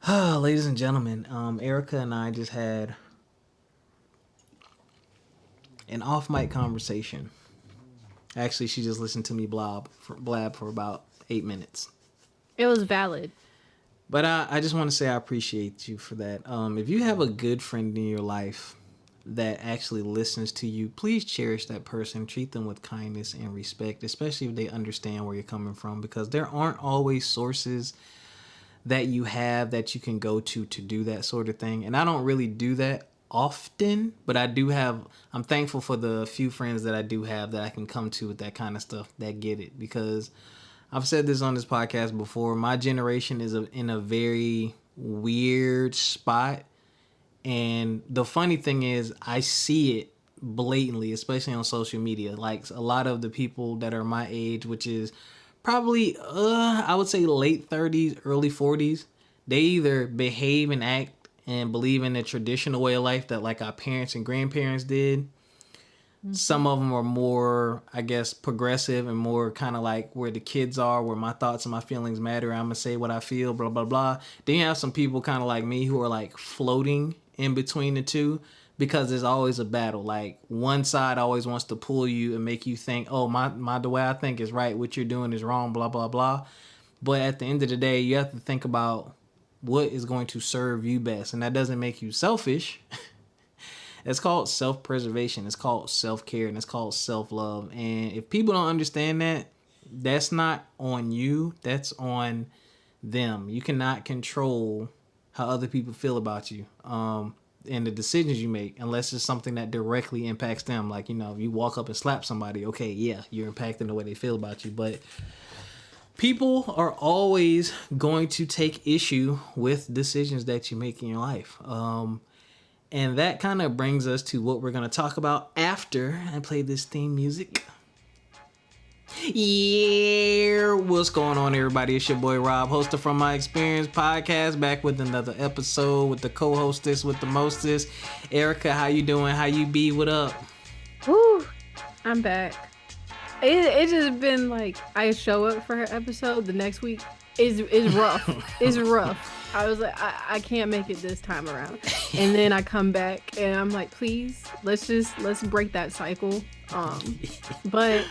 Ladies and gentlemen, Erica and I just had an off mic conversation. Actually, she just listened to me blab for about 8 minutes. It was valid. But I just want to say I appreciate you for that. If you have a good friend in your life that actually listens to you, please cherish that person. Treat them with kindness and respect, especially if they understand where you're coming from, because there aren't always sources that you have that you can go to do that sort of thing. And I don't really do that often, but I'm thankful for the few friends that I do have that I can come to with that kind of stuff that get it, because I've said this on this podcast before. My generation is in a very weird spot. And the funny thing is, I see it blatantly, especially on social media. Like, a lot of the people that are my age, which is probably, I would say late 30s, early 40s, they either behave and act and believe in the traditional way of life that like our parents and grandparents did. Some of them are more, I guess, progressive and more kind of like where the kids are, where my thoughts and my feelings matter. I'm going to say what I feel, blah, blah, blah. Then you have some people kind of like me who are like floating in between the two, because there's always a battle. Like, one side always wants to pull you and make you think, oh, my the way I think is right. What you're doing is wrong, blah, blah, blah. But at the end of the day, you have to think about what is going to serve you best. And that doesn't make you selfish. It's called self-preservation. It's called self-care, and it's called self-love. And if people don't understand that, that's not on you. That's on them. You cannot control how other people feel about you and the decisions you make, unless it's something that directly impacts them. Like, if you walk up and slap somebody, okay, yeah, you're impacting the way they feel about you. But people are always going to take issue with decisions that you make in your life. And that kind of brings us to what we're going to talk about after I play this theme music. Yeah, what's going on, everybody? It's your boy Rob, host of From My Experience podcast, back with another episode with the co-hostess with the mostest, Erica. How you doing? How you be? What up? Woo! I'm back. It just been like, I show up for her episode the next week. Is rough. It's rough. I was like, I can't make it this time around. And then I come back and I'm like, please, let's break that cycle. But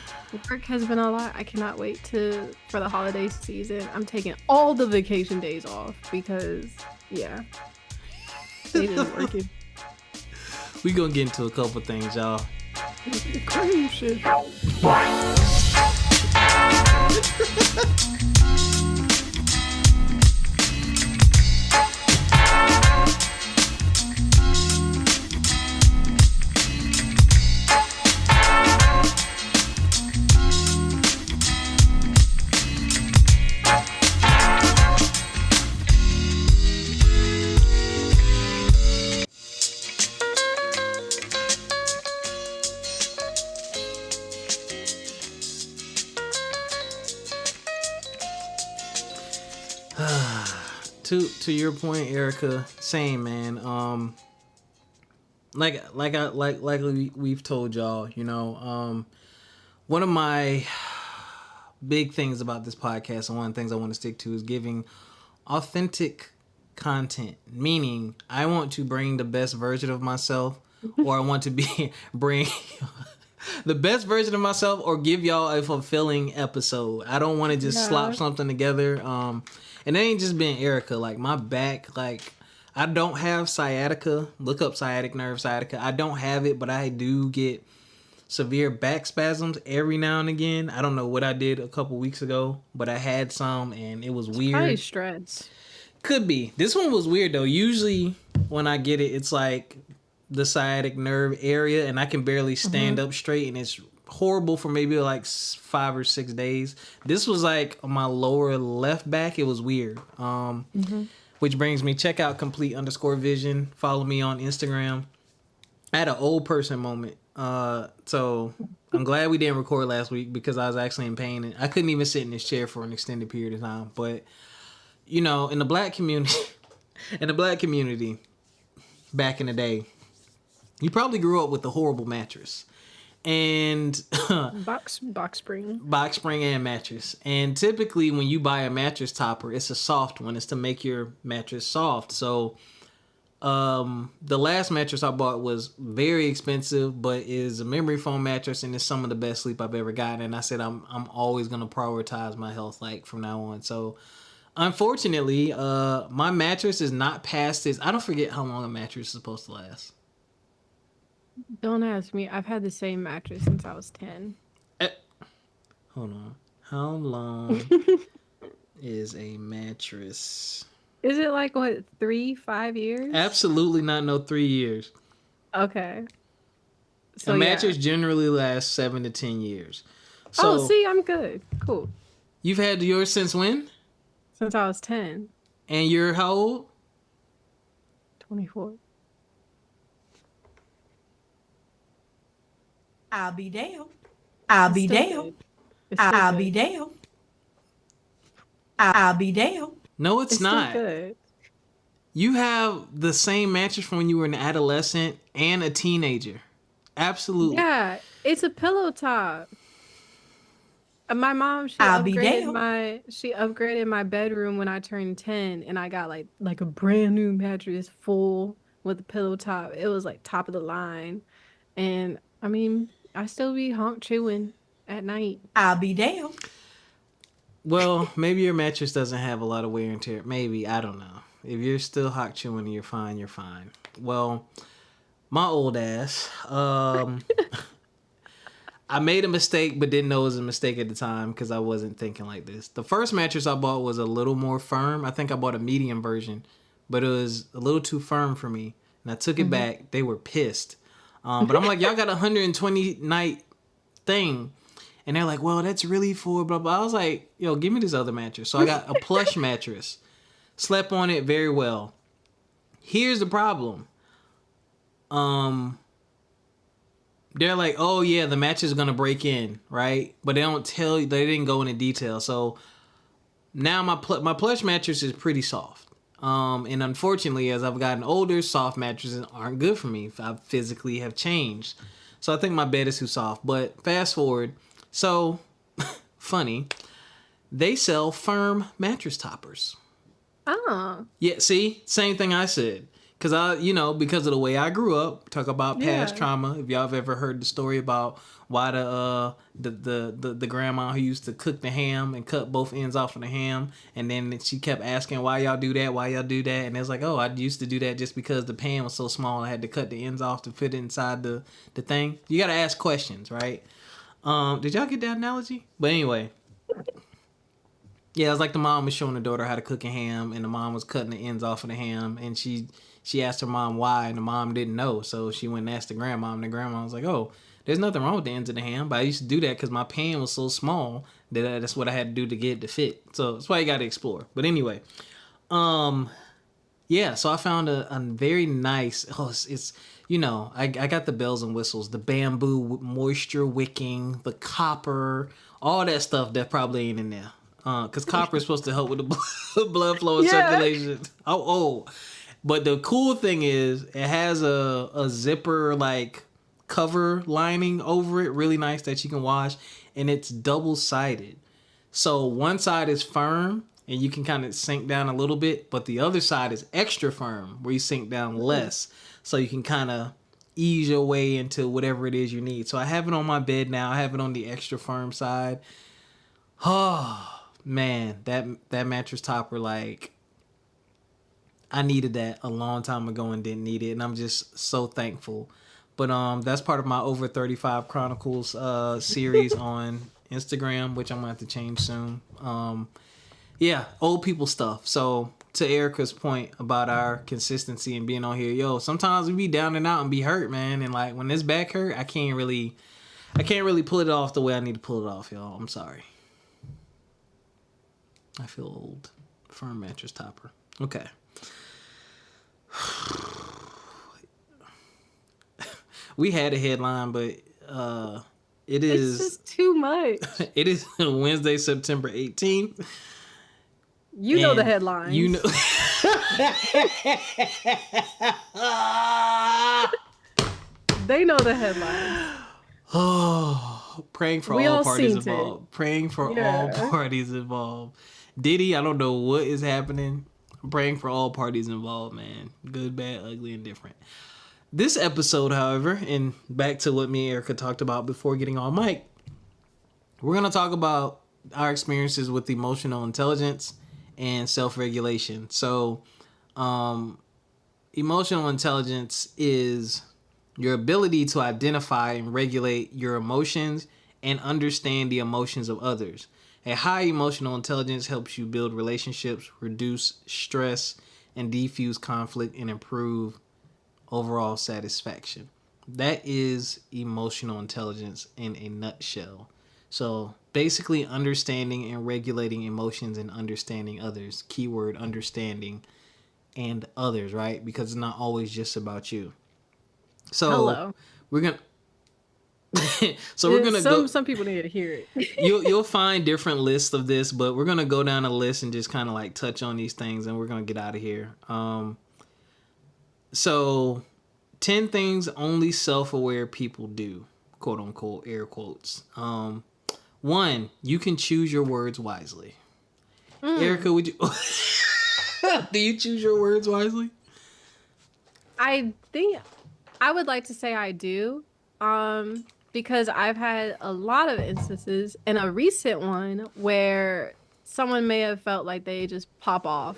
work has been a lot. I cannot wait for the holiday season. I'm taking all the vacation days off because, yeah, it is working. We gonna get into a couple things, y'all. Crazy shit. To your point, Erica, same, man. Like we've told y'all, one of my big things about this podcast, and one of the things I want to stick to, is giving authentic content. Meaning, I want to bring the best version of myself, or I want to bring the best version of myself, or give y'all a fulfilling episode. I don't want to just slop something together. And it ain't just been Erica. Like, my back, like, I don't have sciatica. Look up sciatic nerve, sciatica. I don't have it, but I do get severe back spasms every now and again. I don't know what I did a couple weeks ago, but I had some, and it was weird. Probably stress. Could be. This one was weird, though. Usually, when I get it, it's like the sciatic nerve area, and I can barely stand up straight, and it's horrible for maybe like 5 or 6 days. This was like my lower left back. It was weird. Which brings me, check out complete_vision. Follow me on Instagram. I had an old person moment. So I'm glad we didn't record last week, because I was actually in pain and I couldn't even sit in this chair for an extended period of time. But in the black community, back in the day, you probably grew up with a horrible mattress. and Box spring. box spring and mattress. And typically when you buy a mattress topper, it's a soft one. It's to make your mattress soft. So the last mattress I bought was very expensive, but is a memory foam mattress, and it's some of the best sleep I've ever gotten. And I said I'm always gonna prioritize my health like from now on. So unfortunately, my mattress is not past this. I don't forget how long a mattress is supposed to last. Don't ask me. I've had the same mattress since I was 10. Eh, hold on. How long is a mattress? Is it like what, 5 years? Absolutely not. No, 3 years. Okay. So a mattress generally lasts 7 to 10 years. So, So see, I'm good. Cool. you've had yours since when? Since I was 10. And you're how old? 24. I'll be damned. I'll be damned. I'll be damned. I'll be damned. No, it's not. Still good. You have the same mattress from when you were an adolescent and a teenager. Absolutely. Yeah, it's a pillow top. My mom, she I'll be upgraded my bedroom when I turned 10, and I got like a brand new mattress full with a pillow top. It was like top of the line, and I mean, I still be honk chewing at night. I'll be damned. Well, maybe your mattress doesn't have a lot of wear and tear. Maybe, I don't know. If you're still hot chewing and you're fine, you're fine. Well, my old ass, I made a mistake but didn't know it was a mistake at the time because I wasn't thinking like this. The first mattress I bought was a little more firm. I think I bought a medium version, but it was a little too firm for me. And I took it back. They were pissed. But I'm like, y'all got a 120 night thing. And they're like, well, that's really for blah, blah. I was like, yo, give me this other mattress. So I got a plush mattress. Slept on it very well. Here's the problem. They're like, oh, yeah, the mattress is going to break in, right? But they don't tell you. They didn't go into detail. So now my plush mattress is pretty soft. And unfortunately, as I've gotten older, soft mattresses aren't good for me. I physically have changed. So I think my bed is too soft. But fast forward. So, funny, they sell firm mattress toppers. Oh. Yeah, see? Same thing I said. Because because of the way I grew up, talk about past trauma. If y'all have ever heard the story about why the grandma who used to cook the ham and cut both ends off of the ham, and then she kept asking why y'all do that, and it's like, oh, I used to do that just because the pan was so small I had to cut the ends off to fit it inside the thing. You got to ask questions, right? Did y'all get that analogy? But anyway. Yeah, it was like the mom was showing the daughter how to cook a ham, and the mom was cutting the ends off of the ham, and she asked her mom why, and the mom didn't know, so she went and asked the grandma, and the grandma was like, oh, there's nothing wrong with the ends of the ham, but I used to do that because my pan was so small that that's what I had to do to get it to fit. So that's why you got to explore. But anyway, yeah, so I found a very nice, it's I got the bells and whistles, the bamboo moisture wicking, the copper, all that stuff that probably ain't in there. Because copper is supposed to help with the blood flow and circulation. But the cool thing is it has a zipper like cover lining over it, really nice that you can wash, and it's double-sided. So one side is firm and you can kind of sink down a little bit, but the other side is extra firm where you sink down less, so you can kind of ease your way into whatever it is you need. So I have it on my bed now. I have it on the extra firm side. Oh man, that mattress topper, like, I needed that a long time ago and didn't need it, and I'm just so thankful. But that's part of my Over 35 Chronicles series on Instagram, which I'm gonna have to change soon. Yeah, old people stuff. So to Erica's point about our consistency and being on here, sometimes we be down and out and be hurt, man. And like when this back hurt, I can't really pull it off the way I need to pull it off, y'all. I'm sorry. I feel old. Firm mattress topper. Okay. We had a headline, but it is... It's just too much. It is Wednesday, September 18th. You know the headlines. You know... They know the headlines. Oh, praying for We all all parties seen it. involved. Praying for all Yeah. parties involved. Diddy, I don't know what is happening. I'm praying for all parties involved, man. Good, bad, ugly, and different. This episode, however, and back to what me and Erica talked about before getting on mic, we're going to talk about our experiences with emotional intelligence and self-regulation. So, emotional intelligence is your ability to identify and regulate your emotions and understand the emotions of others. A high emotional intelligence helps you build relationships, reduce stress, and defuse conflict and improve overall satisfaction. That is emotional intelligence in a nutshell. So basically, understanding and regulating emotions and understanding others. Keyword understanding and others, right? Because it's not always just about you. So Hello. we're gonna we're gonna go. Some people need to hear it. You'll find different lists of this, but we're gonna go down a list and just kind of like touch on these things, and we're gonna get out of here. So 10 things only self-aware people do, quote unquote, air quotes. One, you can choose your words wisely. Erica, would you do you choose your words wisely? I think I would like to say I do. Because I've had a lot of instances, and a recent one where someone may have felt like they just pop off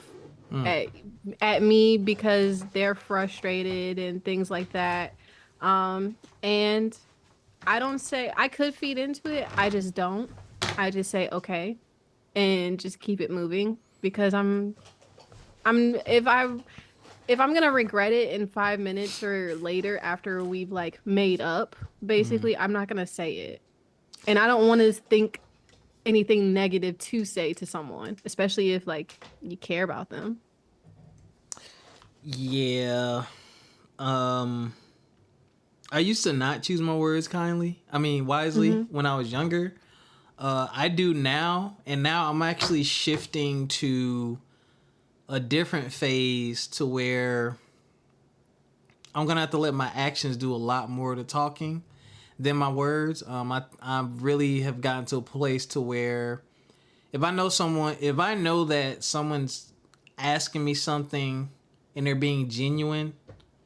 at me because they're frustrated and things like that. And I don't say I could feed into it. I just don't. I just say okay and just keep it moving because I'm if I'm gonna regret it in 5 minutes or later after we've like made up, basically, I'm not gonna say it. And I don't want to think anything negative to say to someone, especially if like you care about them. Yeah. I used to not choose my words wisely when I was younger. I do now, and now I'm actually shifting to a different phase to where I'm gonna have to let my actions do a lot more of the talking than my words. I really have gotten to a place to where if I know that someone's asking me something and they're being genuine,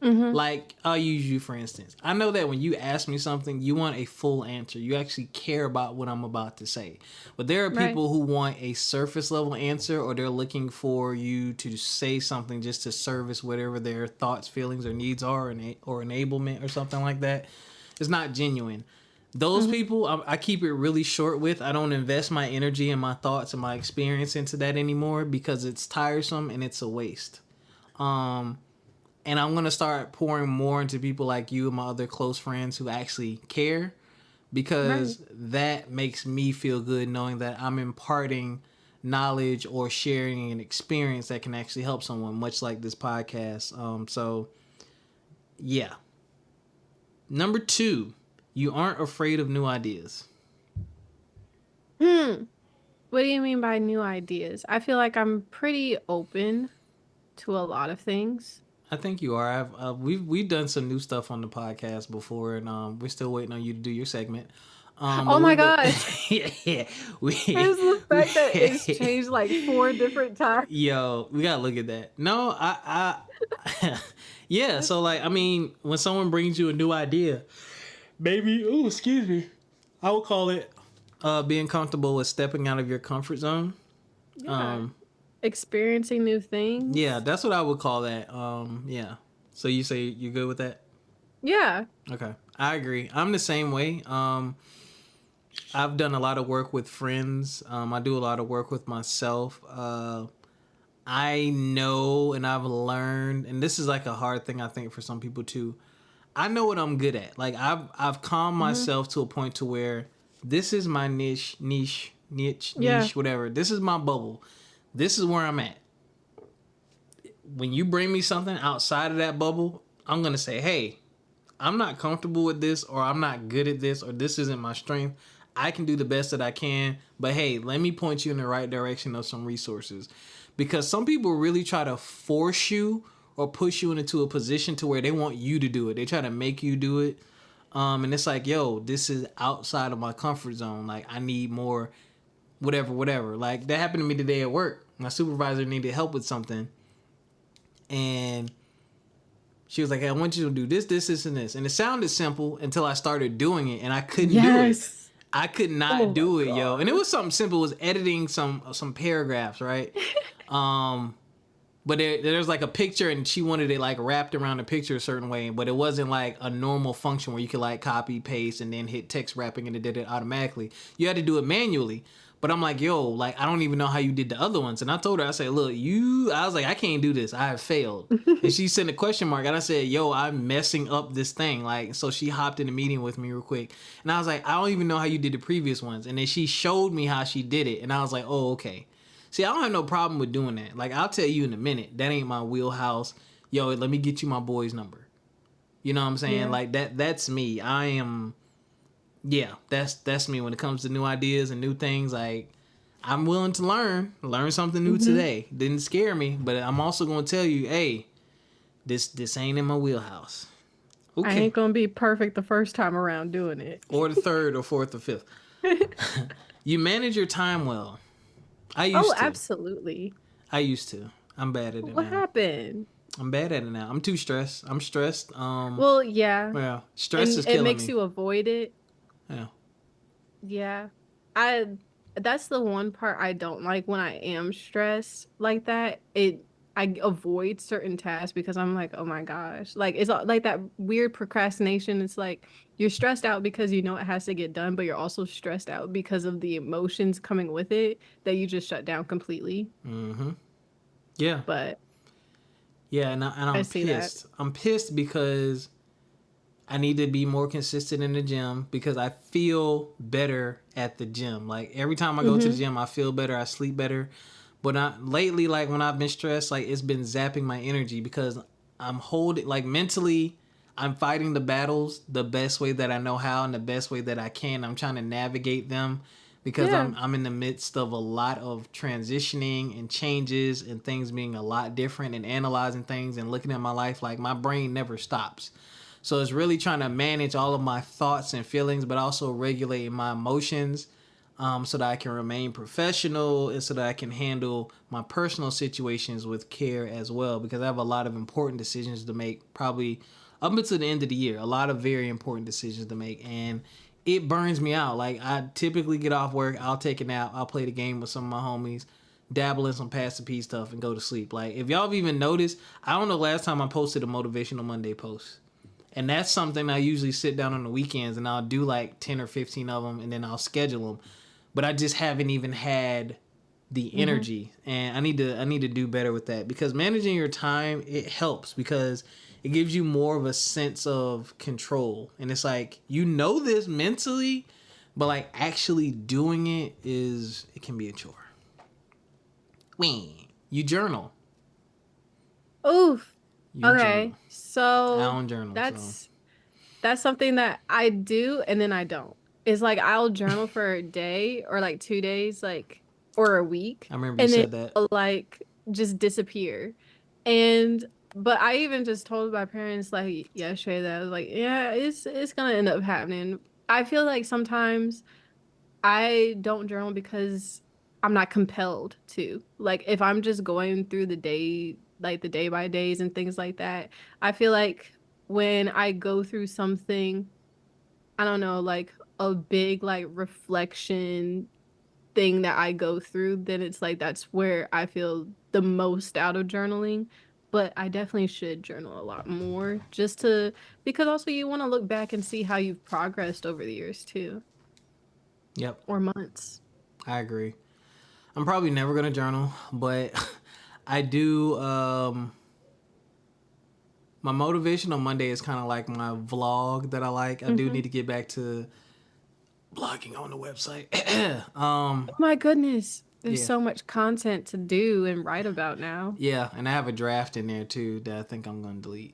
like I'll use you for instance. I know that when you ask me something, you want a full answer. You actually care about what I'm about to say. But there are people who want a surface level answer, or they're looking for you to say something just to service whatever their thoughts, feelings, or needs are, or enablement or something like that. It's not genuine. Those people, I keep it really short with. I don't invest my energy and my thoughts and my experience into that anymore because it's tiresome and it's a waste. And I'm going to start pouring more into people like you and my other close friends who actually care, because that makes me feel good knowing that I'm imparting knowledge or sharing an experience that can actually help someone, much like this podcast. So, yeah. Number 2, you aren't afraid of new ideas. What do you mean by new ideas? I feel like I'm pretty open to a lot of things. I think you are. We've done some new stuff on the podcast before, and we're still waiting on you to do your segment. Oh my god! yeah. It's the fact that it's changed like 4 different times. Yo, we gotta look at that. No, yeah. So like, I mean, when someone brings you a new idea, maybe, excuse me, I would call it being comfortable with stepping out of your comfort zone. Yeah. Experiencing new things. Yeah, that's what I would call that. Yeah. So you say you're good with that? Yeah. Okay. I agree. I'm the same way. I've done a lot of work with friends. I do a lot of work with myself. I know and I've learned, and this is like a hard thing I think for some people too. I know what I'm good at. Like I've calmed myself to a point to where this is my niche, whatever. This is my bubble. This is where I'm at. When you bring me something outside of that bubble, I'm going to say, hey, I'm not comfortable with this, or I'm not good at this, or this isn't my strength. I can do the best that I can, but hey, let me point you in the right direction of some resources. Because some people really try to force you or push you into a position to where they want you to do it. They try to make you do it. And it's like, yo, this is outside of my comfort zone. Like, I need more, whatever. Like, that happened to me today at work. My supervisor needed help with something. And she was like, hey, I want you to do this, and this. And it sounded simple until I started doing it, and I couldn't do it. I could not do it, yo. And it was something simple. It was editing some paragraphs, right? But there's like a picture, and she wanted it like wrapped around the picture a certain way, but it wasn't like a normal function where you could like copy, paste, and then hit text wrapping, and it did it automatically. You had to do it manually. But I'm like, yo, like, I don't even know how you did the other ones. And I told her, I said, look, I was like, I can't do this. I have failed. And she sent a question mark. And I said, yo, I'm messing up this thing. Like, so she hopped in a meeting with me real quick. And I was like, I don't even know how you did the previous ones. And then she showed me how she did it. And I was like, oh, okay. See, I don't have no problem with doing that. Like, I'll tell you in a minute. That ain't my wheelhouse. Yo, let me get you my boy's number. You know what I'm saying? Yeah. Like, that's me. I am... Yeah, that's me when it comes to new ideas and new things. Like, I'm willing to learn something new today. Didn't scare me, but I'm also going to tell you, hey, this ain't in my wheelhouse. Okay. I ain't going to be perfect the first time around doing it. Or the third or fourth or fifth. You manage your time well. I used to. Oh, absolutely. I used to. I'm bad at it now. What happened? I'm bad at it now. I'm too stressed. I'm stressed. Well, yeah. Yeah. Stress is killing me. It makes you avoid it. Yeah. Yeah. That's the one part I don't like when I am stressed like that. I avoid certain tasks because I'm like, oh my gosh. Like, it's like that weird procrastination. It's like you're stressed out because you know it has to get done, but you're also stressed out because of the emotions coming with it that you just shut down completely. Mm-hmm. Yeah. But yeah, and I'm pissed. I'm pissed because I need to be more consistent in the gym because I feel better at the gym. Like, every time I go to the gym, I feel better. I sleep better. But lately, like, when I've been stressed, like, it's been zapping my energy because I'm holding, like, mentally, I'm fighting the battles the best way that I know how and the best way that I can. I'm trying to navigate them because I'm in the midst of a lot of transitioning and changes and things being a lot different and analyzing things and looking at my life. Like, my brain never stops. So it's really trying to manage all of my thoughts and feelings, but also regulating my emotions so that I can remain professional and so that I can handle my personal situations with care as well, because I have a lot of important decisions to make probably up until the end of the year, a lot of very important decisions to make, and it burns me out. Like, I typically get off work, I'll take a nap, I'll play the game with some of my homies, dabble in some Pass the P stuff, and go to sleep. Like, if y'all have even noticed, I don't know last time I posted a Motivational Monday post. And that's something I usually sit down on the weekends and I'll do like 10 or 15 of them and then I'll schedule them. But I just haven't even had the energy. And I need to do better with that, because managing your time, it helps because it gives you more of a sense of control. And it's like, you know this mentally, but like actually doing it can be a chore. You journal. Oof. Okay, so I don't journal. That's something that I do and then I don't. It's like I'll journal for a day or like 2 days, like, or a week. I remember you said that. Like, just disappear. But I even just told my parents like yesterday that I was like, yeah, it's gonna end up happening. I feel like sometimes I don't journal because I'm not compelled to. Like, if I'm just going through the day, like the day by days and things like that, I feel like when I go through something, I don't know, like a big like reflection thing that I go through, then it's like that's where I feel the most out of journaling. But I definitely should journal a lot more, because also you want to look back and see how you've progressed over the years too. Yep. Or months. I agree. I'm probably never gonna journal, but I do. My motivation on Monday is kind of like my vlog that I like. I do need to get back to blogging on the website. Oh my goodness. There's so much content to do and write about now. Yeah, and I have a draft in there too that I think I'm going to delete.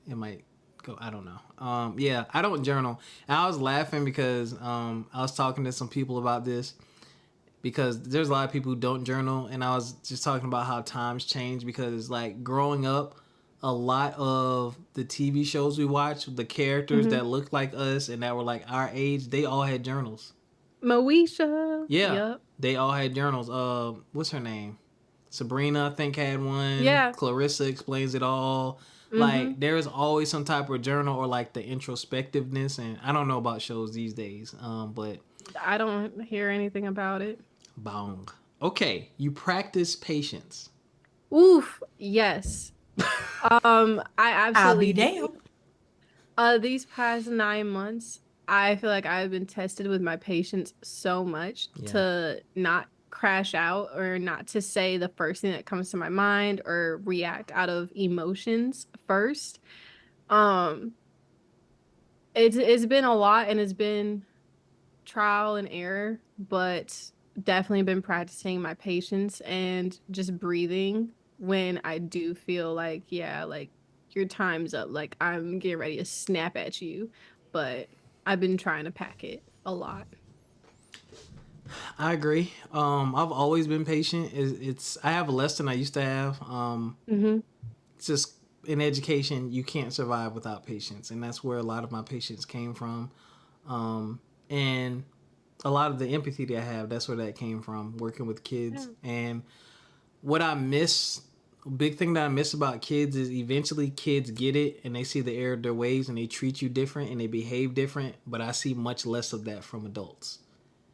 It might go, I don't know. Yeah, I don't journal. And I was laughing because I was talking to some people about this, because there's a lot of people who don't journal, and I was just talking about how times change, because like growing up, a lot of the TV shows we watch, the characters that looked like us and that were like our age, they all had journals. Moesha. Yeah, Yep. they all had journals. What's her name? Sabrina, I think, had one. Yeah. Clarissa explains it all. Like, there is always some type of journal or like the introspectiveness, and I don't know about shows these days, but I don't hear anything about it. bong. Okay, you practice patience. Oof. Yes. I I'll be absolutely do. damned. These past 9 months, I feel like I've been tested with my patience so much Yeah. to not crash out or not to say the first thing that comes to my mind or react out of emotions first. Um, it's been a lot and it's been trial and error, but definitely been practicing my patience and just breathing when I do feel like, yeah, like your time's up, like I'm getting ready to snap at you. But I've been trying to pack it a lot. I agree. I've always been patient. I have less than I used to have. Mm-hmm. It's just in education, you can't survive without patience, and that's where a lot of my patience came from. And a lot of the empathy that I have, that's where that came from, working with kids. Yeah. And what I miss, big thing that I miss about kids is eventually kids get it and they see the error of their ways and they treat you different and they behave different. But I see much less of that from adults.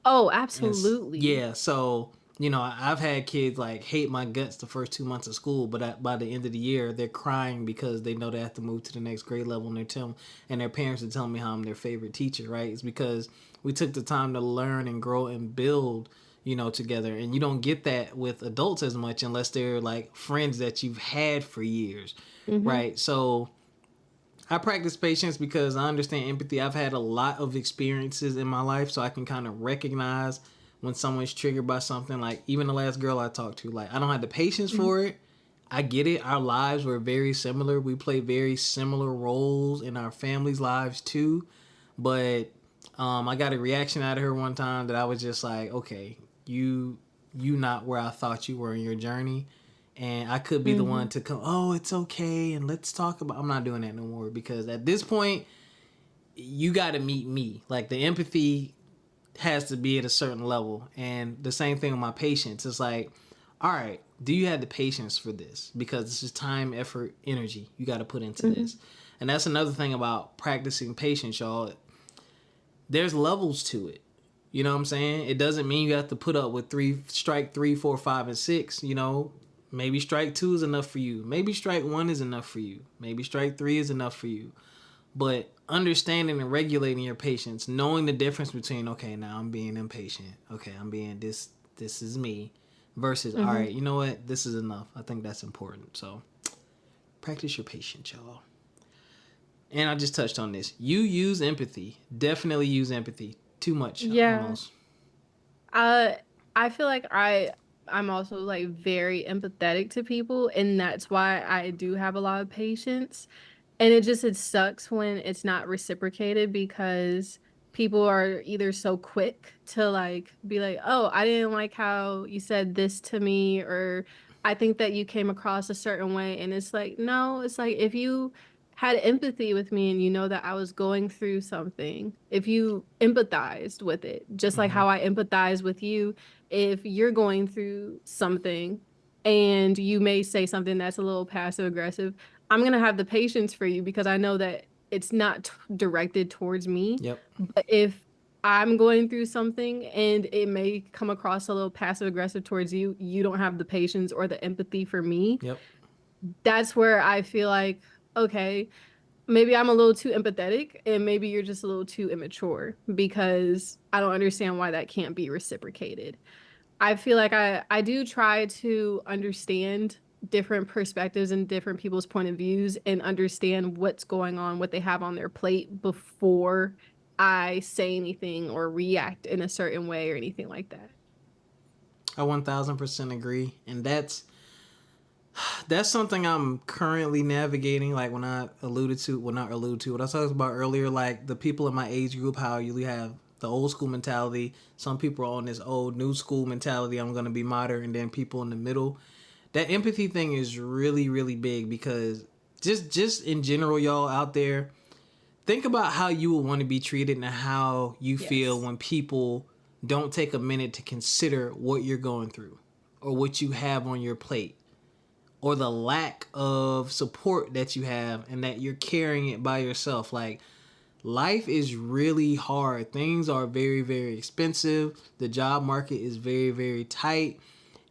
Oh, And absolutely. yeah, so I've had kids like hate my guts the first 2 months of school, but by the end of the year, they're crying because they know they have to move to the next grade level, and their parents are telling me how I'm their favorite teacher. Right? It's because we took the time to learn and grow and build, together, and you don't get that with adults as much unless they're like friends that you've had for years, Mm-hmm. right? So I practice patience because I understand empathy. I've had a lot of experiences in my life, so I can kind of recognize when someone's triggered by something. Like, even the last girl I talked to, like, I don't have the patience Mm-hmm. for it. I get it. Our lives were very similar. We played very similar roles in our families' lives too. But I got a reaction out of her one time that I was just like, okay, you not where I thought you were in your journey, and I could be the Mm-hmm. one to come. Oh, it's okay, and let's talk about. I'm not doing that no more because at this point, you got to meet me. Like, the empathy has to be at a certain level, and the same thing with my patience. It's like, all right, do you have the patience for this? Because this is time, effort, energy you got to put into Mm-hmm. this. And that's another thing about practicing patience, y'all. There's levels to it. You know what I'm saying? It doesn't mean you have to put up with strike three, four, five, and six. Maybe strike two is enough for you. Maybe strike one is enough for you. Maybe strike three is enough for you. But understanding and regulating your patience, knowing the difference between, okay, now I'm being impatient. Okay, I'm being this is me, versus, all Mm-hmm. right, you know what? This is enough. I think that's important. So practice your patience, y'all. And I just touched on this. You use empathy. Definitely use empathy. Too much, Yeah. almost. Uh, I feel like I'm also like very empathetic to people, and that's why I do have a lot of patience. And it sucks when it's not reciprocated because people are either so quick to like be like, "Oh, I didn't like how you said this to me," or "I think that you came across a certain way." And it's like, no, it's like if you had empathy with me and you know that I was going through something, if you empathized with it, just like Mm-hmm. how I empathize with you, if you're going through something and you may say something that's a little passive aggressive, I'm gonna have the patience for you because I know that it's not directed towards me. Yep. But if I'm going through something and it may come across a little passive aggressive towards you, you don't have the patience or the empathy for me. Yep. That's where I feel like, okay, maybe I'm a little too empathetic and maybe you're just a little too immature because I don't understand why that can't be reciprocated. I feel like I do try to understand different perspectives and different people's point of views and understand what's going on, what they have on their plate before I say anything or react in a certain way or anything like that. I 1000% agree. And that's something I'm currently navigating. Like, when I alluded to, well, not alluded to, what I talked about earlier, like the people in my age group, how you have the old school mentality. Some people are on this old new school mentality. I'm going to be modern. And then people in the middle. That empathy thing is really, really big because just in general, y'all out there, think about how you would want to be treated and how you feel when people don't take a minute to consider what you're going through or what you have on your plate or the lack of support that you have and that you're carrying it by yourself. Like, life is really hard. Things are very, very expensive. The job market is very, very tight.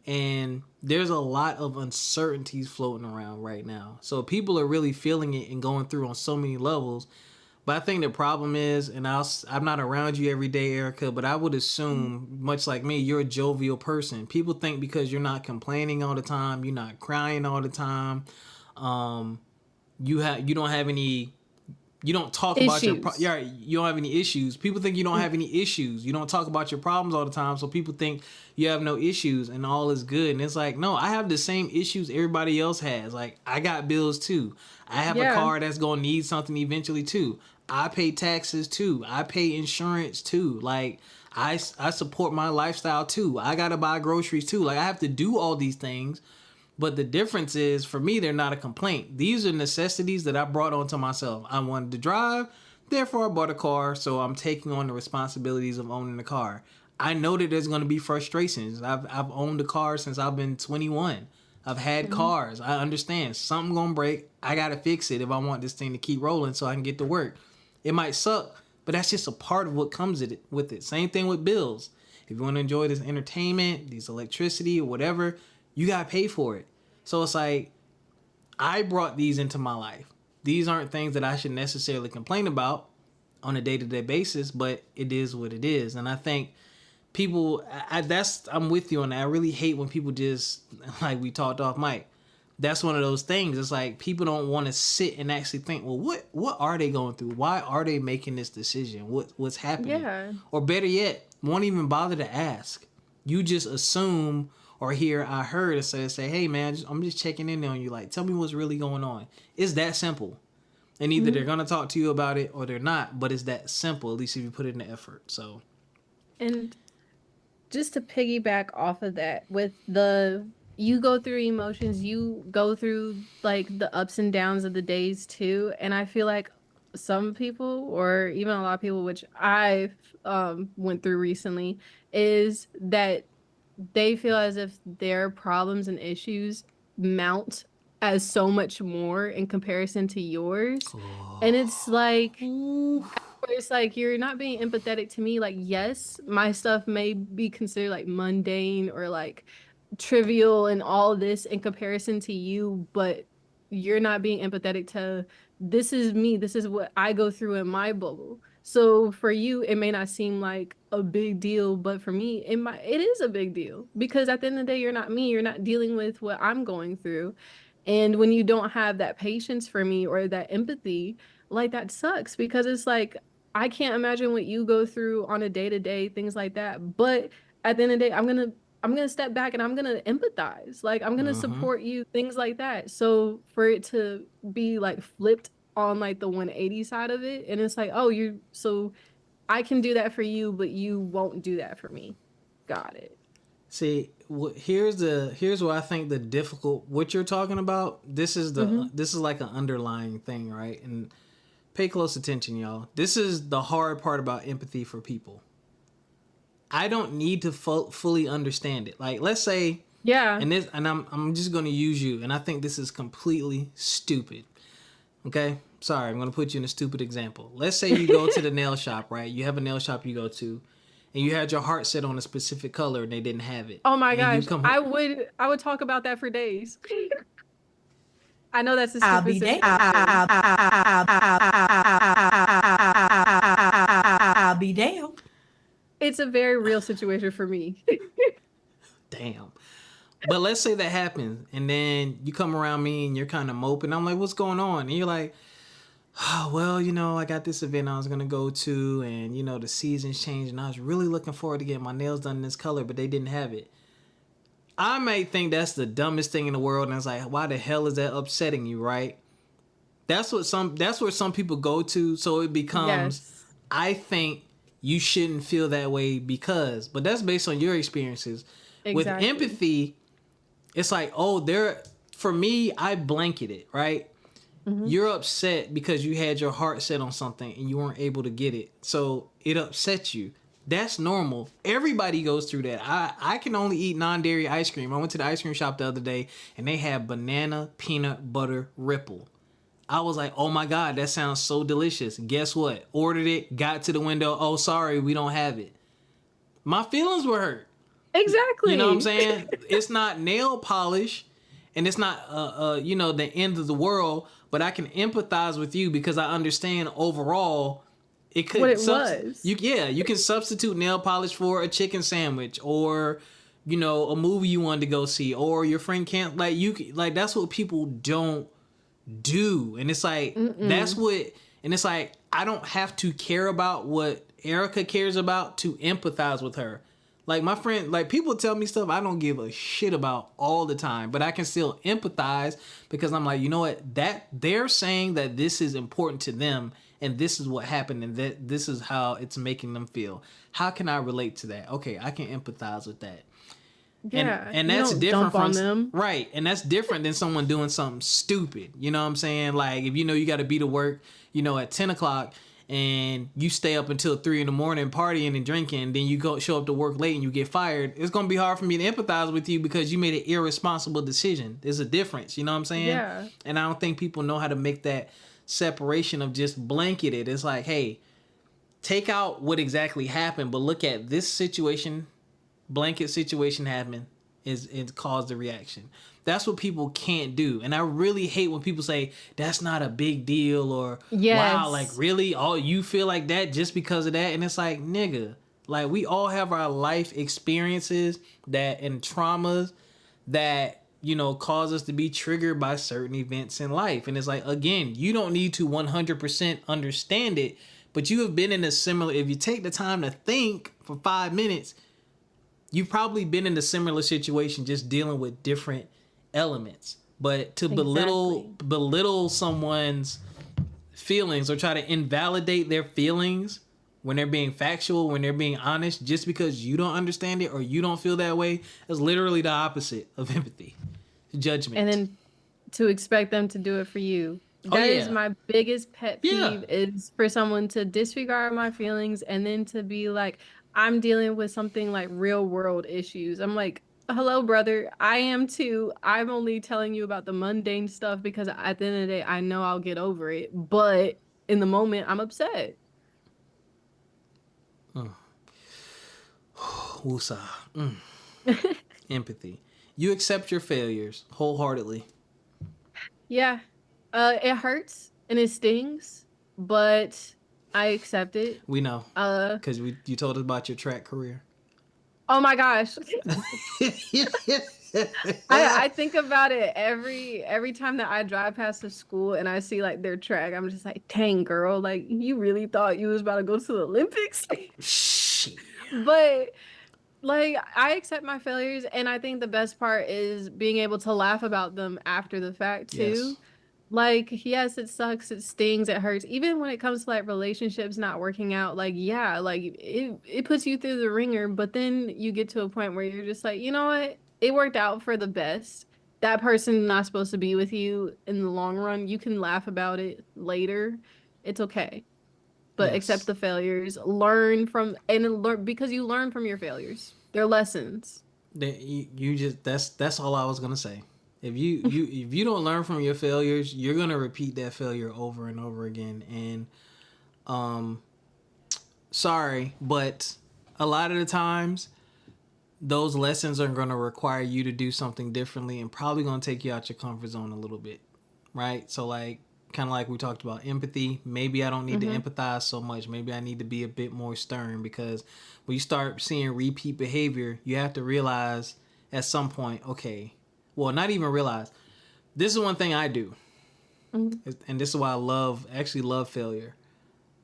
And there's a lot of uncertainties floating around right now. So people are really feeling it and going through on so many levels. But I think the problem is, and I'm not around you every day, Ericca, but I would assume, much like me, you're a jovial person. People think because you're not complaining all the time, you're not crying all the time, you don't have any. You don't talk about you don't have any issues. People think you don't have any issues. You don't talk about your problems all the time, so people think you have no issues and all is good. And it's like, no, I have the same issues everybody else has. Like, I got bills too. I have a car that's going to need something eventually too. I pay taxes too. I pay insurance too. Like, I support my lifestyle too. I got to buy groceries too. Like, I have to do all these things. But the difference is, for me, they're not a complaint. These are necessities that I brought onto myself. I wanted to drive, therefore I bought a car, so I'm taking on the responsibilities of owning a car. I know that there's going to be frustrations. I've owned a car since I've been 21. I've had cars. I understand. Something going to break. I got to fix it if I want this thing to keep rolling so I can get to work. It might suck, but that's just a part of what comes with it. Same thing with bills. If you want to enjoy this entertainment, this electricity, or whatever, you got to pay for it. So it's like, I brought these into my life. These aren't things that I should necessarily complain about on a day-to-day basis, but it is what it is. And I think people, I'm with you on that. I really hate when people just, like we talked off mic, that's one of those things. It's like, people don't want to sit and actually think, well, what are they going through? Why are they making this decision? What's happening? Yeah. Or better yet, won't even bother to ask. You just assume or hear, I heard it say, hey man, I'm just checking in on you. Like, tell me what's really going on. It's that simple. And either they're going to talk to you about it or they're not, but it's that simple, at least if you put in the effort. So, and just to piggyback off of that, you go through emotions, you go through like the ups and downs of the days too. And I feel like some people, or even a lot of people, which I went through recently, is that they feel as if their problems and issues mount as so much more in comparison to yours. And it's like, you're not being empathetic to me. Like, yes, my stuff may be considered like mundane or like trivial and all this in comparison to you, but you're not being empathetic to, this is me, this is what I go through in my bubble. So for you, it may not seem like a big deal, but for me, it is a big deal, because at the end of the day, you're not me. You're not dealing with what I'm going through. And when you don't have that patience for me or that empathy, like, that sucks, because it's like, I can't imagine what you go through on a day-to-day, things like that. But at the end of the day, I'm gonna step back and I'm gonna empathize. Like, I'm gonna support you, things like that. So for it to be like flipped on like the 180 side of it, and it's like, oh, so I can do that for you, but you won't do that for me. Got it. See, here's where I think the difficult, what you're talking about, this is like an underlying thing, right? And pay close attention, y'all. This is the hard part about empathy for people. I don't need to fully understand it. Like, let's say, and I'm just going to use you, and I think this is completely stupid. Okay? Sorry, I'm going to put you in a stupid example. Let's say you go to the nail shop, right? You have a nail shop you go to, and you had your heart set on a specific color and they didn't have it. Oh my gosh. I would talk about that for days. I know that's a stupid situation. I'll be damned. It's a very real situation for me. Damn. But let's say that happens, and then you come around me and you're kind of moping. I'm like, what's going on? And you're like, oh, well, I got this event I was going to go to, and, the season's changed, and I was really looking forward to getting my nails done in this color, but they didn't have it. I might think that's the dumbest thing in the world, and it's like, why the hell is that upsetting you, right? That's where some people go to, so it becomes, I think you shouldn't feel that way because, but that's based on your experiences. Exactly. With empathy, it's like, for me, I blanket it, right? You're upset because you had your heart set on something and you weren't able to get it. So it upsets you. That's normal. Everybody goes through that. I can only eat non-dairy ice cream. I went to the ice cream shop the other day and they had banana peanut butter ripple. I was like, oh my God, that sounds so delicious. Guess what? Ordered it, got to the window. Oh, sorry, we don't have it. My feelings were hurt. Exactly. You know what I'm saying? It's not nail polish and it's not, the end of the world, but I can empathize with you because I understand overall it could what it was. You can substitute nail polish for a chicken sandwich or, a movie you wanted to go see or your friend can't that's what people don't do. And it's like, it's like, I don't have to care about what Ericka cares about to empathize with her. Like my friend, like people tell me stuff I don't give a shit about all the time, but I can still empathize because I'm like, you know what, that they're saying that this is important to them and this is what happened and that this is how it's making them feel. How can I relate to that? Okay, I can empathize with that. Yeah, and that's different from them. Right. And that's different than someone doing something stupid. You know what I'm saying? Like if you got to be to work, at 10 o'clock and you stay up until 3 a.m. partying and drinking, then you go show up to work late and you get fired. It's going to be hard for me to empathize with you because you made an irresponsible decision. There's a difference. You know what I'm saying? Yeah. And I don't think people know how to make that separation of just blanketed. It's like, hey, take out what exactly happened, but look at this situation. Blanket situation happened it caused the reaction. That's what people can't do. And I really hate when people say that's not a big deal or wow, like really all you feel like that just because of that. And it's like, nigga, like we all have our life experiences and traumas that, cause us to be triggered by certain events in life. And it's like, again, you don't need to 100% understand it, but you have been in a similar, if you take the time to think for 5 minutes, you've probably been in a similar situation, just dealing with different elements. But to belittle someone's feelings or try to invalidate their feelings when they're being factual, when they're being honest, just because you don't understand it or you don't feel that way, is literally the opposite of empathy, judgment. And then to expect them to do it for you. That is my biggest pet peeve is for someone to disregard my feelings and then to be like, I'm dealing with something like real world issues. I'm like, hello, brother. I am too. I'm only telling you about the mundane stuff because at the end of the day, I know I'll get over it. But in the moment, I'm upset. Woosah. Empathy. You accept your failures wholeheartedly. Yeah. It hurts and it stings, but I accept it. We know. Because you told us about your track career. Oh my gosh. I think about it every time that I drive past the school and I see like their track. I'm just like, dang, girl, like you really thought you was about to go to the Olympics? But like I accept my failures, and I think the best part is being able to laugh about them after the fact too. Yes. Like, yes, it sucks, it stings, it hurts. Even when it comes to like relationships not working out, like, yeah, like it puts you through the ringer, but then you get to a point where you're just like, you know what? It worked out for the best. That person's not supposed to be with you in the long run. You can laugh about it later. It's okay. But accept the failures, learn because you learn from your failures. They're lessons. That's all I was gonna say. If you don't learn from your failures, you're gonna repeat that failure over and over again. And sorry, but a lot of the times those lessons are gonna require you to do something differently and probably gonna take you out your comfort zone a little bit, right? So like kind of like we talked about empathy. Maybe I don't need to empathize so much. Maybe I need to be a bit more stern, because when you start seeing repeat behavior, you have to realize at some point, okay. Well, not even realize. This is one thing I do. And this is why I love failure.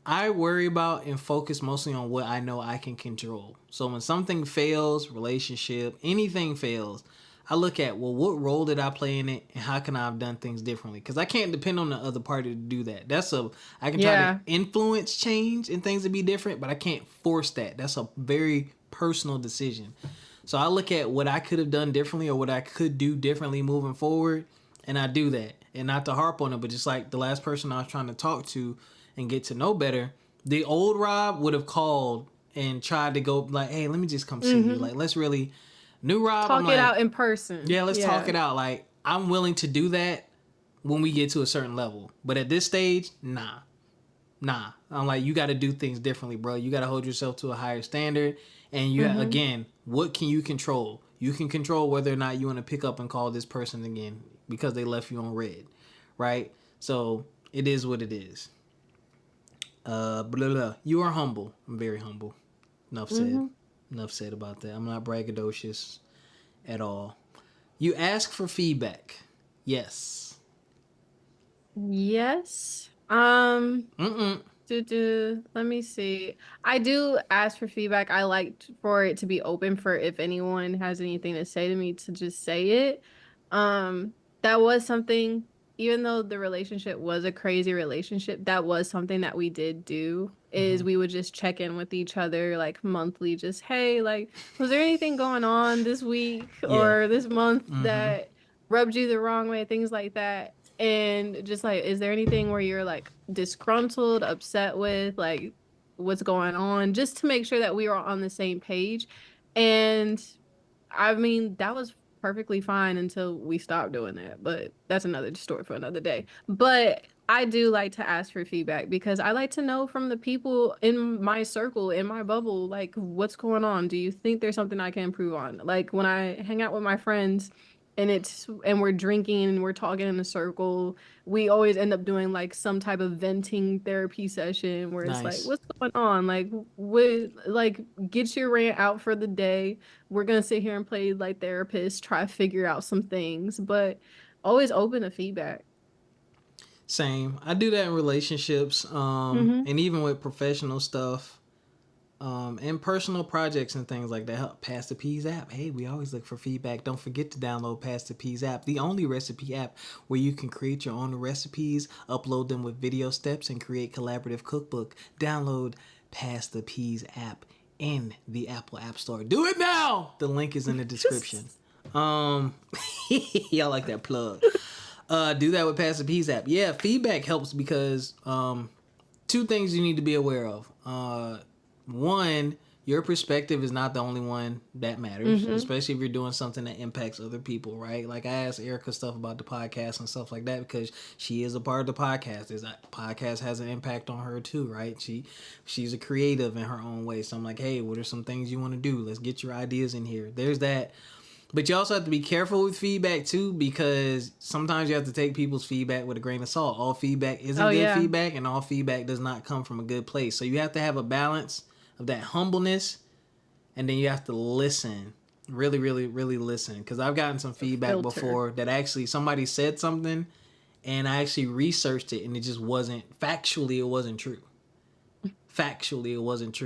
I worry about and focus mostly on what I know I can control. So when something fails, relationship, anything fails, I look at, well, what role did I play in it and how can I have done things differently? Because I can't depend on the other party to do that. I can try to influence change and things to be different, but I can't force that. That's a very personal decision. So I look at what I could have done differently or what I could do differently moving forward, And I do that. And not to harp on it, but just like the last person I was trying to talk to and get to know better, the old Rob would have called and tried to go like, hey, let me just come see you. Like, let's really. New Rob, I'm Talk it like, out in person. yeah, let's talk it out. Like, I'm willing to do that when we get to a certain level. But at this stage, nah. I'm like, you got to do things differently, bro. You got to hold yourself to a higher standard. And you, again, what can you control? You can control whether or not you want to pick up and call this person again because they left you on red, right? So it is what it is. Blah, blah. You are humble. I'm very humble. Enough said. Enough said about that. I'm not braggadocious at all. You ask for feedback. Yes. Yes. Mm-mm. Let me see. I do ask for feedback. I like for it to be open for if anyone has anything to say to me to just say it. That was something, even though the relationship was a crazy relationship, that was something that we did do is we would just check in with each other like monthly, just, hey, like, was there anything going on this week Yeah. or this month that rubbed you the wrong way, things like that. And just like, is there anything where you're like disgruntled, upset with, like what's going on, just to make sure that we are on the same page. And I mean, that was perfectly fine until we stopped doing that. But that's another story for another day. But I do like to ask for feedback because I like to know from the people in my circle, in my bubble, like what's going on. Do you think there's something I can improve on? Like when I hang out with my friends and we're drinking and we're talking in a circle, we always end up doing like some type of venting therapy session where it's like, Nice. what's going on? Like what, like get your rant out for the day. We're gonna sit here and play like therapists, try to figure out some things, but always open to feedback. Same. I do that in relationships, and even with professional stuff, and personal projects and things like that. Help Pass the Peas app. Hey, we always look for feedback. Don't forget to download Pass the Peas app, the only recipe app where you can create your own recipes, upload them with video steps, and create collaborative cookbook. Download Pass the Peas app in the Apple App Store. Do it now. The link is in the description. Y'all like that plug. Do that with Pass the Peas app. Yeah, feedback helps because two things you need to be aware of. One, your perspective is not the only one that matters, especially if you're doing something that impacts other people, right? Like I asked Erica stuff about the podcast and stuff like that because she is a part of the podcast. Podcast has an impact on her too, right? She's a creative in her own way. So I'm like, hey, what are some things you want to do? Let's get your ideas in here. There's that. But you also have to be careful with feedback too, because sometimes you have to take people's feedback with a grain of salt. All feedback isn't good feedback, and all feedback does not come from a good place. So you have to have a balance of that humbleness, and then you have to listen. Really, really, really listen. Because I've gotten some feedback before that actually somebody said something, and I actually researched it, and it just wasn't, factually, it wasn't true.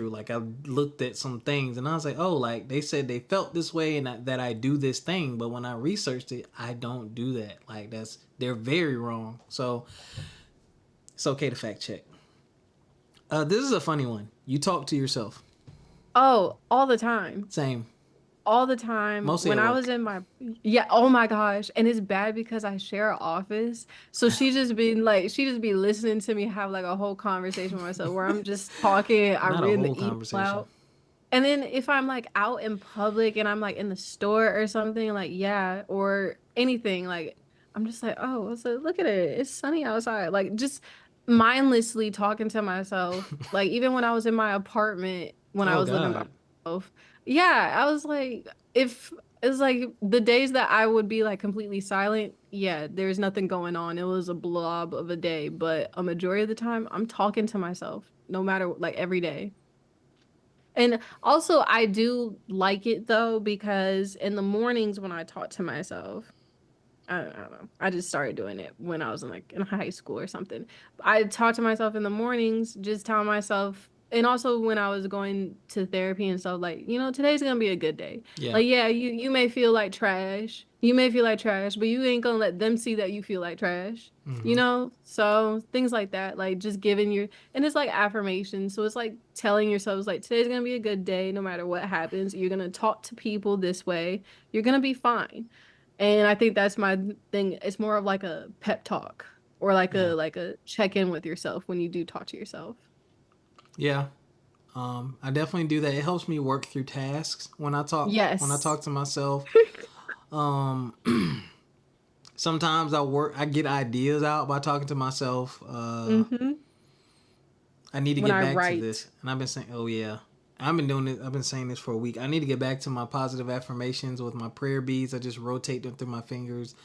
Like I looked at some things and I was like, oh, like they said they felt this way and that I do this thing, but when I researched it, I don't do that. Like they're very wrong. So it's okay to fact check. This is a funny one. You talk to yourself. Oh, all the time. Same. All the time. Mostly when at I work. was in my oh my gosh. And it's bad because I share an office. So she just be listening to me have like a whole conversation with myself where I'm just talking, I Not a read the whole email conversation. out. And then if I'm like out in public and I'm like in the store or something, like yeah, or anything, like I'm just like, oh, so look at it. It's sunny outside. Like just mindlessly talking to myself. Like even when I was in my apartment when I Oh was living by God. myself. Yeah, I was like, if it's like the days that I would be like completely silent, yeah, there's nothing going on. It was a blob of a day, but a majority of the time I'm talking to myself, no matter like every day. And also, I do like it though, because in the mornings when I talk to myself, I don't know. I just started doing it when I was in high school or something. I talk to myself in the mornings, just telling myself, and also when I was going to therapy and stuff, like, today's gonna be a good day. Yeah. Like, yeah, you may feel like trash. You may feel like trash, but you ain't gonna let them see that you feel like trash. So things like that, like just giving and it's like affirmation. So it's like telling yourselves like today's gonna be a good day, no matter what happens. You're gonna talk to people this way. You're gonna be fine. And I think that's my thing. It's more of like a pep talk or Yeah. like a check in with yourself when you do talk to yourself. Yeah. I definitely do that. It helps me work through tasks when I Yes. talk to myself. Um, Sometimes I get ideas out by talking to myself. Mm-hmm. I need to When get I back to this, write. and I've been saying, oh yeah, I've been doing it. I've been saying this for a week. I need to get back to my positive affirmations with my prayer beads. I just rotate them through my fingers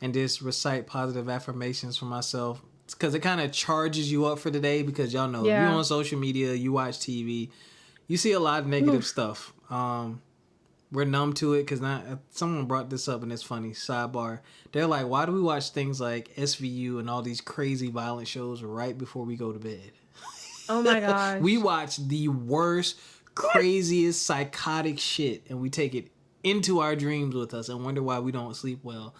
and just recite positive affirmations for myself because it kind of charges you up for the day. Because y'all know if you Yeah. on social media, you watch TV, you see a lot of negative Oof. stuff. We're numb to it because someone brought this up and it's funny. Sidebar: they're like, why do we watch things like SVU and all these crazy violent shows right before we go to bed? Oh my We gosh. watch the worst, craziest, psychotic shit, and we take it into our dreams with us, and wonder why we don't sleep well.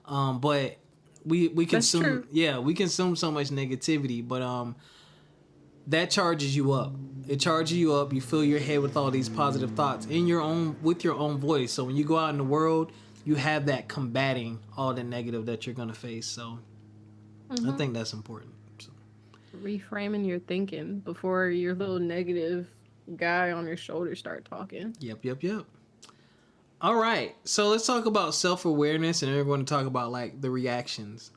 But we That's consume, true. yeah, we consume so much negativity, but that charges you up. It charges you up. You fill your head with all these positive thoughts in your own with your own voice. So when you go out in the world, you have that combating all the negative that you're gonna face. So I Mm-hmm. think that's important. So, Reframing your thinking before your little negative guy on your shoulder start talking. yep, yep, yep. All right, so let's talk about self awareness, and then we're going to talk about like the reactions.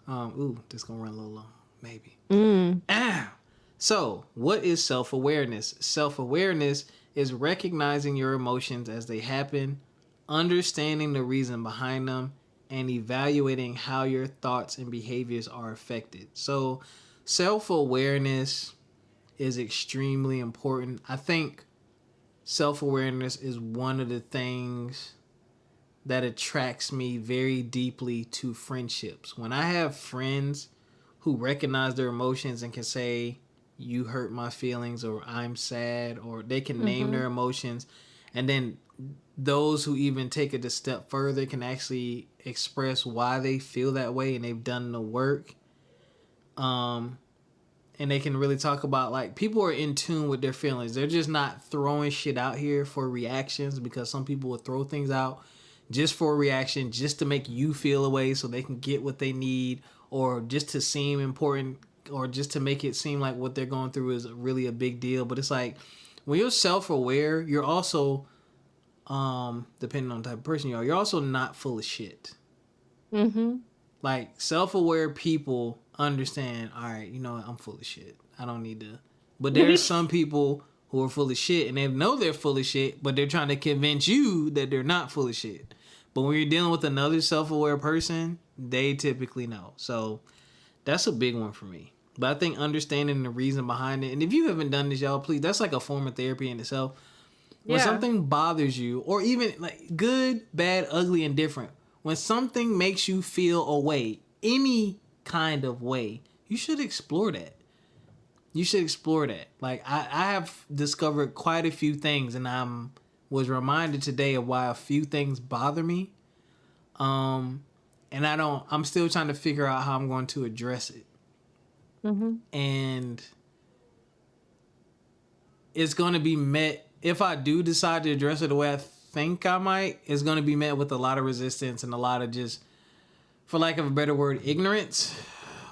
This gonna run a little long, maybe. Mm. Ah. So, what is self awareness? Self awareness is recognizing your emotions as they happen, understanding the reason behind them, and evaluating how your thoughts and behaviors are affected. So, self awareness is extremely important. I think self awareness is one of the things that attracts me very deeply to friendships. When I have friends who recognize their emotions and can say, you hurt my feelings, or I'm sad, or they can name Mm-hmm. their emotions, and then those who even take it a step further can actually express why they feel that way and they've done the work. Um, and they can really talk about like people are in tune with their feelings. They're just not throwing shit out here for reactions because some people will throw things out just for a reaction, just to make you feel a way so they can get what they need, or just to seem important, or just to make it seem like what they're going through is really a big deal. But it's like when you're self-aware, you're also depending on the type of person you are, you're also not full of shit. Mm-hmm. Like self-aware people understand, all right, you know what, I'm full of shit. I don't need to. But there's some people who are full of shit and they know they're full of shit, but they're trying to convince you that they're not full of shit. But when you're dealing with another self-aware person, they typically know. So that's a big one for me. But I think understanding the reason behind it, and if you haven't done this, y'all, please, that's like a form of therapy in itself. When Yeah. something bothers you, or even like good, bad, ugly, and different, when something makes you feel a way, any kind of way, you should explore that. You should explore that. Like I have discovered quite a few things, and I'm was reminded today of why a few things bother me. Um, and I don't. I'm still trying to figure out how I'm going to address it. Mm-hmm. And it's going to be met, if I do decide to address it the way I think I might, it's going to be met with a lot of resistance and a lot of just, for lack of a better word, ignorance.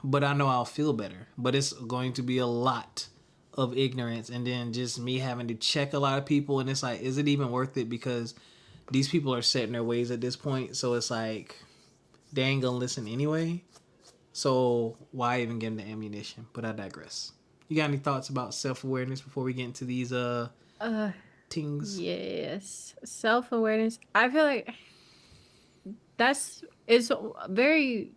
But I know I'll feel better. But it's going to be a lot of ignorance, and then just me having to check a lot of people, and it's like, is it even worth it? Because these people are set in their ways at this point, so it's like they ain't gonna listen anyway. So why even give them the ammunition? But I digress. You got any thoughts about self-awareness before we get into these Uh, things? yes. Self-awareness. I feel like that's it's very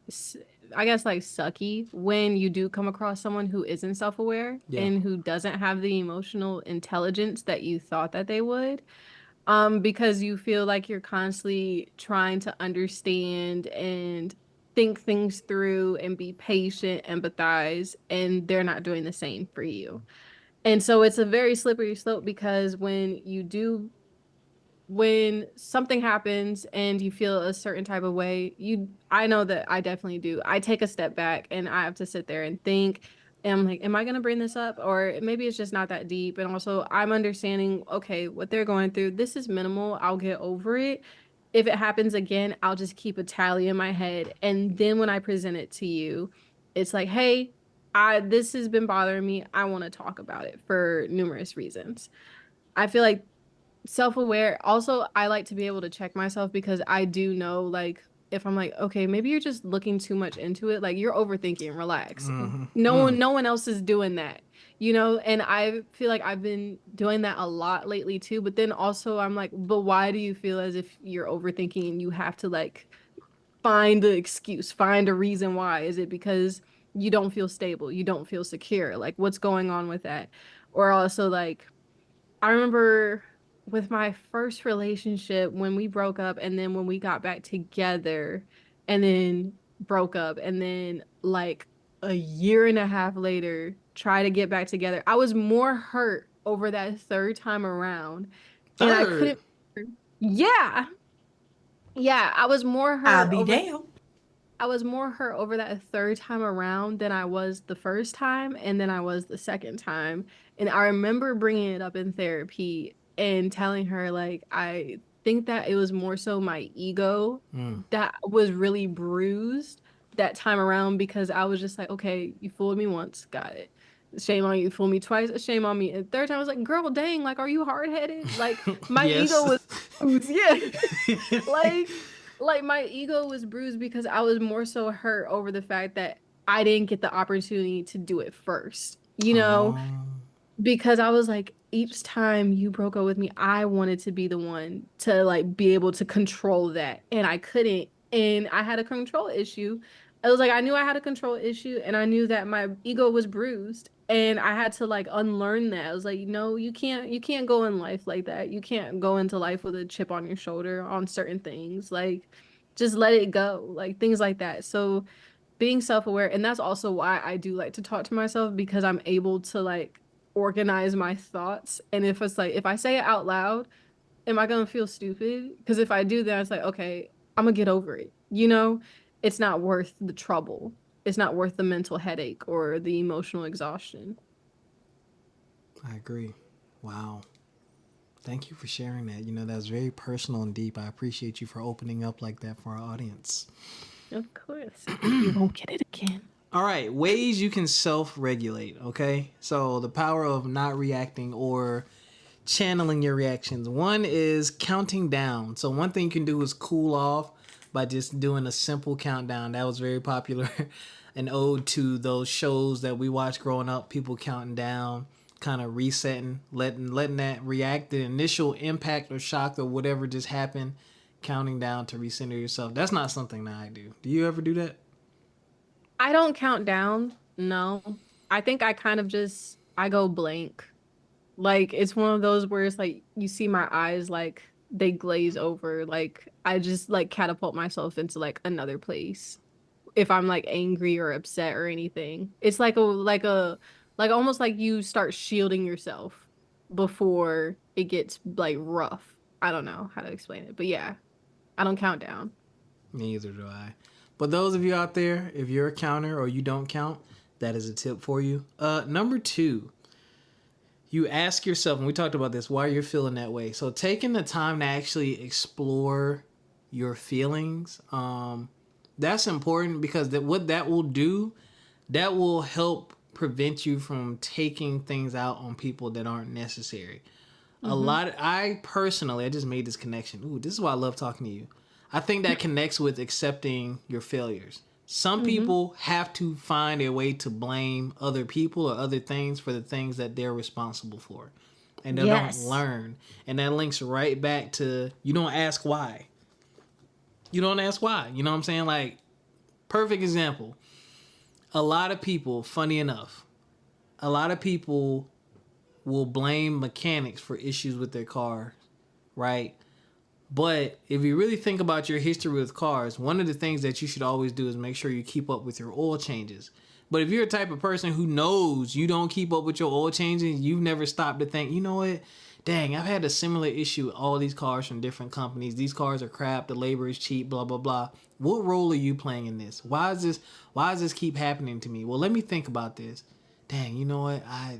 s- I guess like sucky when you do come across someone who isn't self-aware Yeah. and who doesn't have the emotional intelligence that you thought that they would. Because you feel like you're constantly trying to understand and think things through and be patient, empathize, and they're not doing the same for you. And so it's a very slippery slope because when something happens and you feel a certain type of way, I know that I definitely do. I take a step back and I have to sit there and think, and I'm like, am I gonna bring this up? Or maybe it's just not that deep. And also I'm understanding, okay, what they're going through, this is minimal. I'll get over it. if it happens again, I'll just keep a tally in my head. And then when I present it to you, it's like, hey, this has been bothering me. I want to talk about it for numerous reasons. I feel like self-aware. Also, I like to be able to check myself because I do know, like, if I'm like, okay, maybe you're just looking too much into it, like you're overthinking, relax. No one else is doing that, and I feel like I've been doing that a lot lately too. But then also I'm like, but why do you feel as if you're overthinking and you have to like find the excuse, find a reason why? Is it because you don't feel stable, you don't feel secure? Like, what's going on with that? Or also, like, I remember with my first relationship when we broke up and then when we got back together and then broke up and then like a year and a half later try to get back together. I was more hurt over that third time around and I Third. couldn't. Yeah. Yeah, I'll be damned. I was more hurt over that third time around than I was the first time, and then I was the second time. And I remember bringing it up in therapy and telling her, like, I think that it was more so my ego that was really bruised that time around because I was just like, okay, you fooled me once, got it. Shame on you, fool me twice, shame on me. And third time I was like, girl, dang, like, are you hard headed? Like, my ego Yes. was bruised. Yeah. Like, my ego was bruised because I was more so hurt over the fact that I didn't get the opportunity to do it first, Oh. because I was like, each time you broke up with me, I wanted to be the one to like be able to control that, and I couldn't. And I had a control issue. It was like I knew I had a control issue, and I knew that my ego was bruised, and I had to like unlearn that. I was like, no, you can't go in life like that. You can't go into life with a chip on your shoulder on certain things. Like, just let it go, like things like that. So being self-aware, and that's also why I do like to talk to myself because I'm able to like organize my thoughts. And if it's like if I say it out loud, am I gonna feel stupid? Because if I do, then it's like, okay, I'm gonna get over it. It's not worth the trouble. It's not worth the mental headache or the emotional exhaustion. I agree. Wow. Thank you for sharing that. That's very personal and deep. I appreciate you for opening up like that for our audience. Of course. You won't get it again. All right, ways you can self-regulate, okay? So the power of not reacting or channeling your reactions. One is counting down. So one thing you can do is cool off by just doing a simple countdown. That was very popular. An ode to those shows that we watched growing up, people counting down, kind of resetting, letting that react, the initial impact or shock or whatever just happened, counting down to recenter yourself. That's not something that I do. Do you ever do that? I don't count down. No. I think I kind of just I go blank. Like it's one of those where it's like you see my eyes like they glaze over. Like I just like catapult myself into like another place if I'm like angry or upset or anything. It's like almost like you start shielding yourself before it gets like rough. I don't know how to explain it, but yeah, I don't count down. Neither do I. But those of you out there, if you're a counter or you don't count, that is a tip for you. Number two, you ask yourself, and we talked about this, why you're feeling that way. So taking the time to actually explore your feelings, that's important because what that will do, that will help prevent you from taking things out on people that aren't necessary. I personally, I just made this connection. Ooh, this is why I love talking to you. I think that connects with accepting your failures. Some Mm-hmm. people have to find a way to blame other people or other things for the things that they're responsible for. And they don't Yes. learn. And that links right back to you don't ask why. You don't ask why. You know what I'm saying? Like, perfect example. A lot of people, funny enough, a lot of people will blame mechanics for issues with their car, right? But if you really think about your history with cars, one of the things that you should always do is make sure you keep up with your oil changes. But if you're a type of person who knows you don't keep up with your oil changes, you've never stopped to think, you know what? Dang, I've had a similar issue with all these cars from different companies. These cars are crap. The labor is cheap. Blah blah blah. What role are you playing in this? Why does this keep happening to me? Well, let me think about this. Dang, you know what? I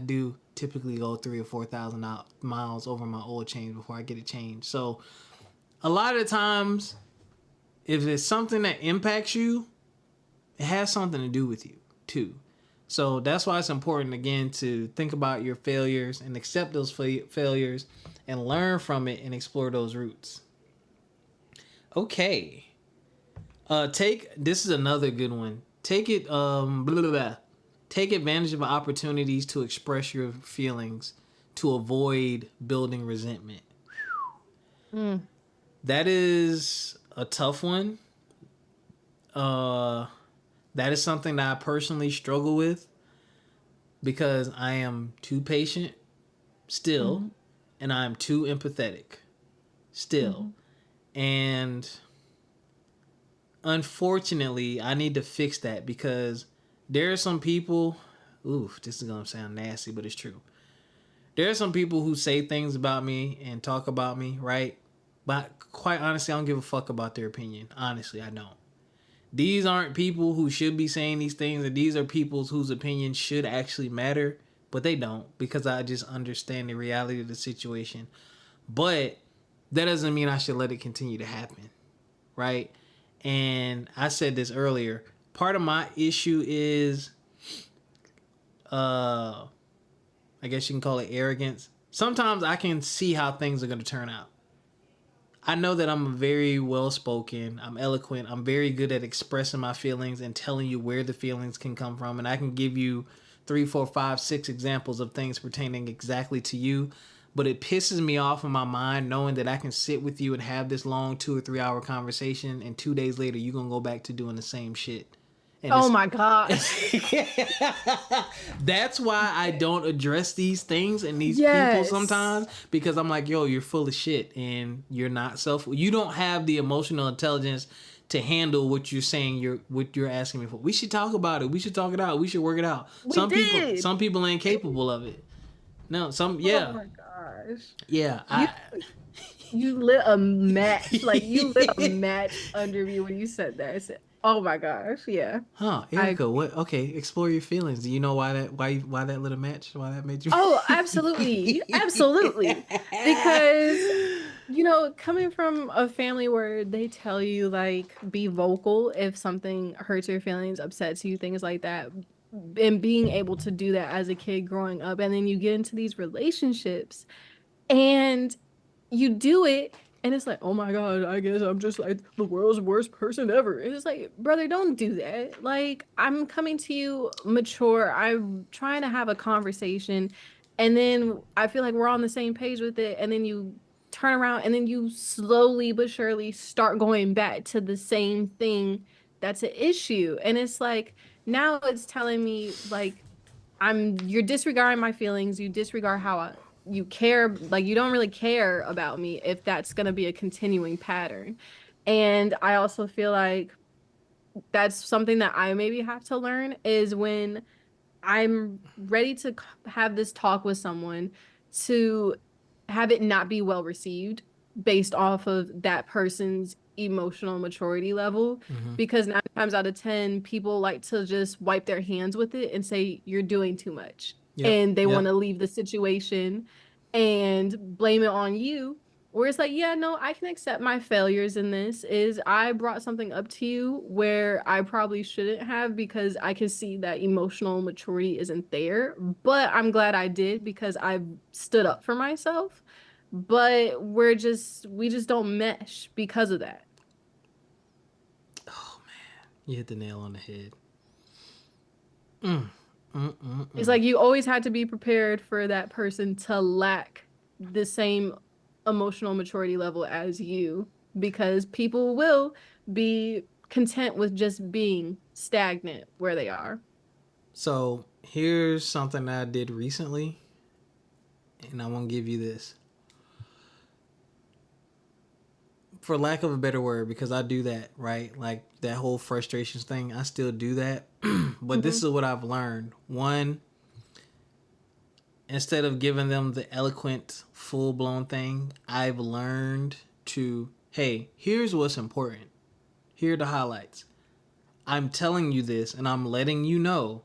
do typically go 3 or 4,000 miles over my oil change before I get it changed. So a lot of times, if it's something that impacts you, it has something to do with you too. So that's why it's important, again, to think about your failures and accept those failures and learn from it and explore those roots. Okay. This is another good one. Take advantage of opportunities to express your feelings to avoid building resentment. That is a tough one. That is something that I personally struggle with because I am too patient still, and I am too empathetic still. And unfortunately, I need to fix that because there are some people, this is going to sound nasty, but it's true. There are some people who say things about me and talk about me, right? But quite honestly, I don't give a fuck about their opinion. Honestly, I don't. These aren't people who should be saying these things, and these are people whose opinions should actually matter, but they don't because I just understand the reality of the situation. But that doesn't mean I should let it continue to happen, right? And I said this earlier. Part of my issue is, I guess you can call it arrogance. Sometimes I can see how things are going to turn out. I know that I'm very well-spoken. I'm eloquent. I'm very good at expressing my feelings and telling you where the feelings can come from. And I can give you 3, 4, 5, 6 examples of things pertaining exactly to you. But it pisses me off in my mind knowing that I can sit with you and have this long 2 or 3 hour conversation, and 2 days later you're going to go back to doing the same shit. And oh my gosh. That's why I don't address these things and these people sometimes, because I'm like, yo, you're full of shit and you're not you don't have the emotional intelligence to handle what you're saying, what you're asking me for. We should talk about it. We should talk it out. We should work it out. Some people ain't capable of it. No, Oh my gosh. Yeah. You lit a match. Like, you lit a match under me when you said that. I said, oh my gosh, yeah. Huh, Ericca, what? Okay, explore your feelings. Do you know why that lit a match? Why that made you? Oh, absolutely, absolutely. Because coming from a family where they tell you like be vocal if something hurts your feelings, upsets you, things like that, and being able to do that as a kid growing up, and then you get into these relationships, and you do it. And it's like, oh my God, I guess I'm just like the world's worst person ever. It's like, brother, don't do that. Like, I'm coming to you mature. I'm trying to have a conversation. And then I feel like we're on the same page with it. And then you turn around and then you slowly but surely start going back to the same thing that's an issue. And it's like, now it's telling me like, you're disregarding my feelings. You disregard how you care, like you don't really care about me if that's going to be a continuing pattern. And I also feel like that's something that I maybe have to learn, is when I'm ready to have this talk with someone, to have it not be well received based off of that person's emotional maturity level. Because 9 times out of 10 people like to just wipe their hands with it and say you're doing too much. And they want to leave the situation and blame it on you, where it's like, yeah, no, I can accept my failures in this. Is I brought something up to you where I probably shouldn't have, because I can see that emotional maturity isn't there, but I'm glad I did because I stood up for myself. But we just don't mesh because of that. Oh man, you hit the nail on the head. It's like you always had to be prepared for that person to lack the same emotional maturity level as you, because people will be content with just being stagnant where they are. So here's something that I did recently, and I won't give you this, for lack of a better word, because I do that, right? Like that whole frustrations thing, I still do that. But this is what I've learned. One, instead of giving them the eloquent, full-blown thing, I've learned to, hey, here's what's important. Here are the highlights. I'm telling you this, and I'm letting you know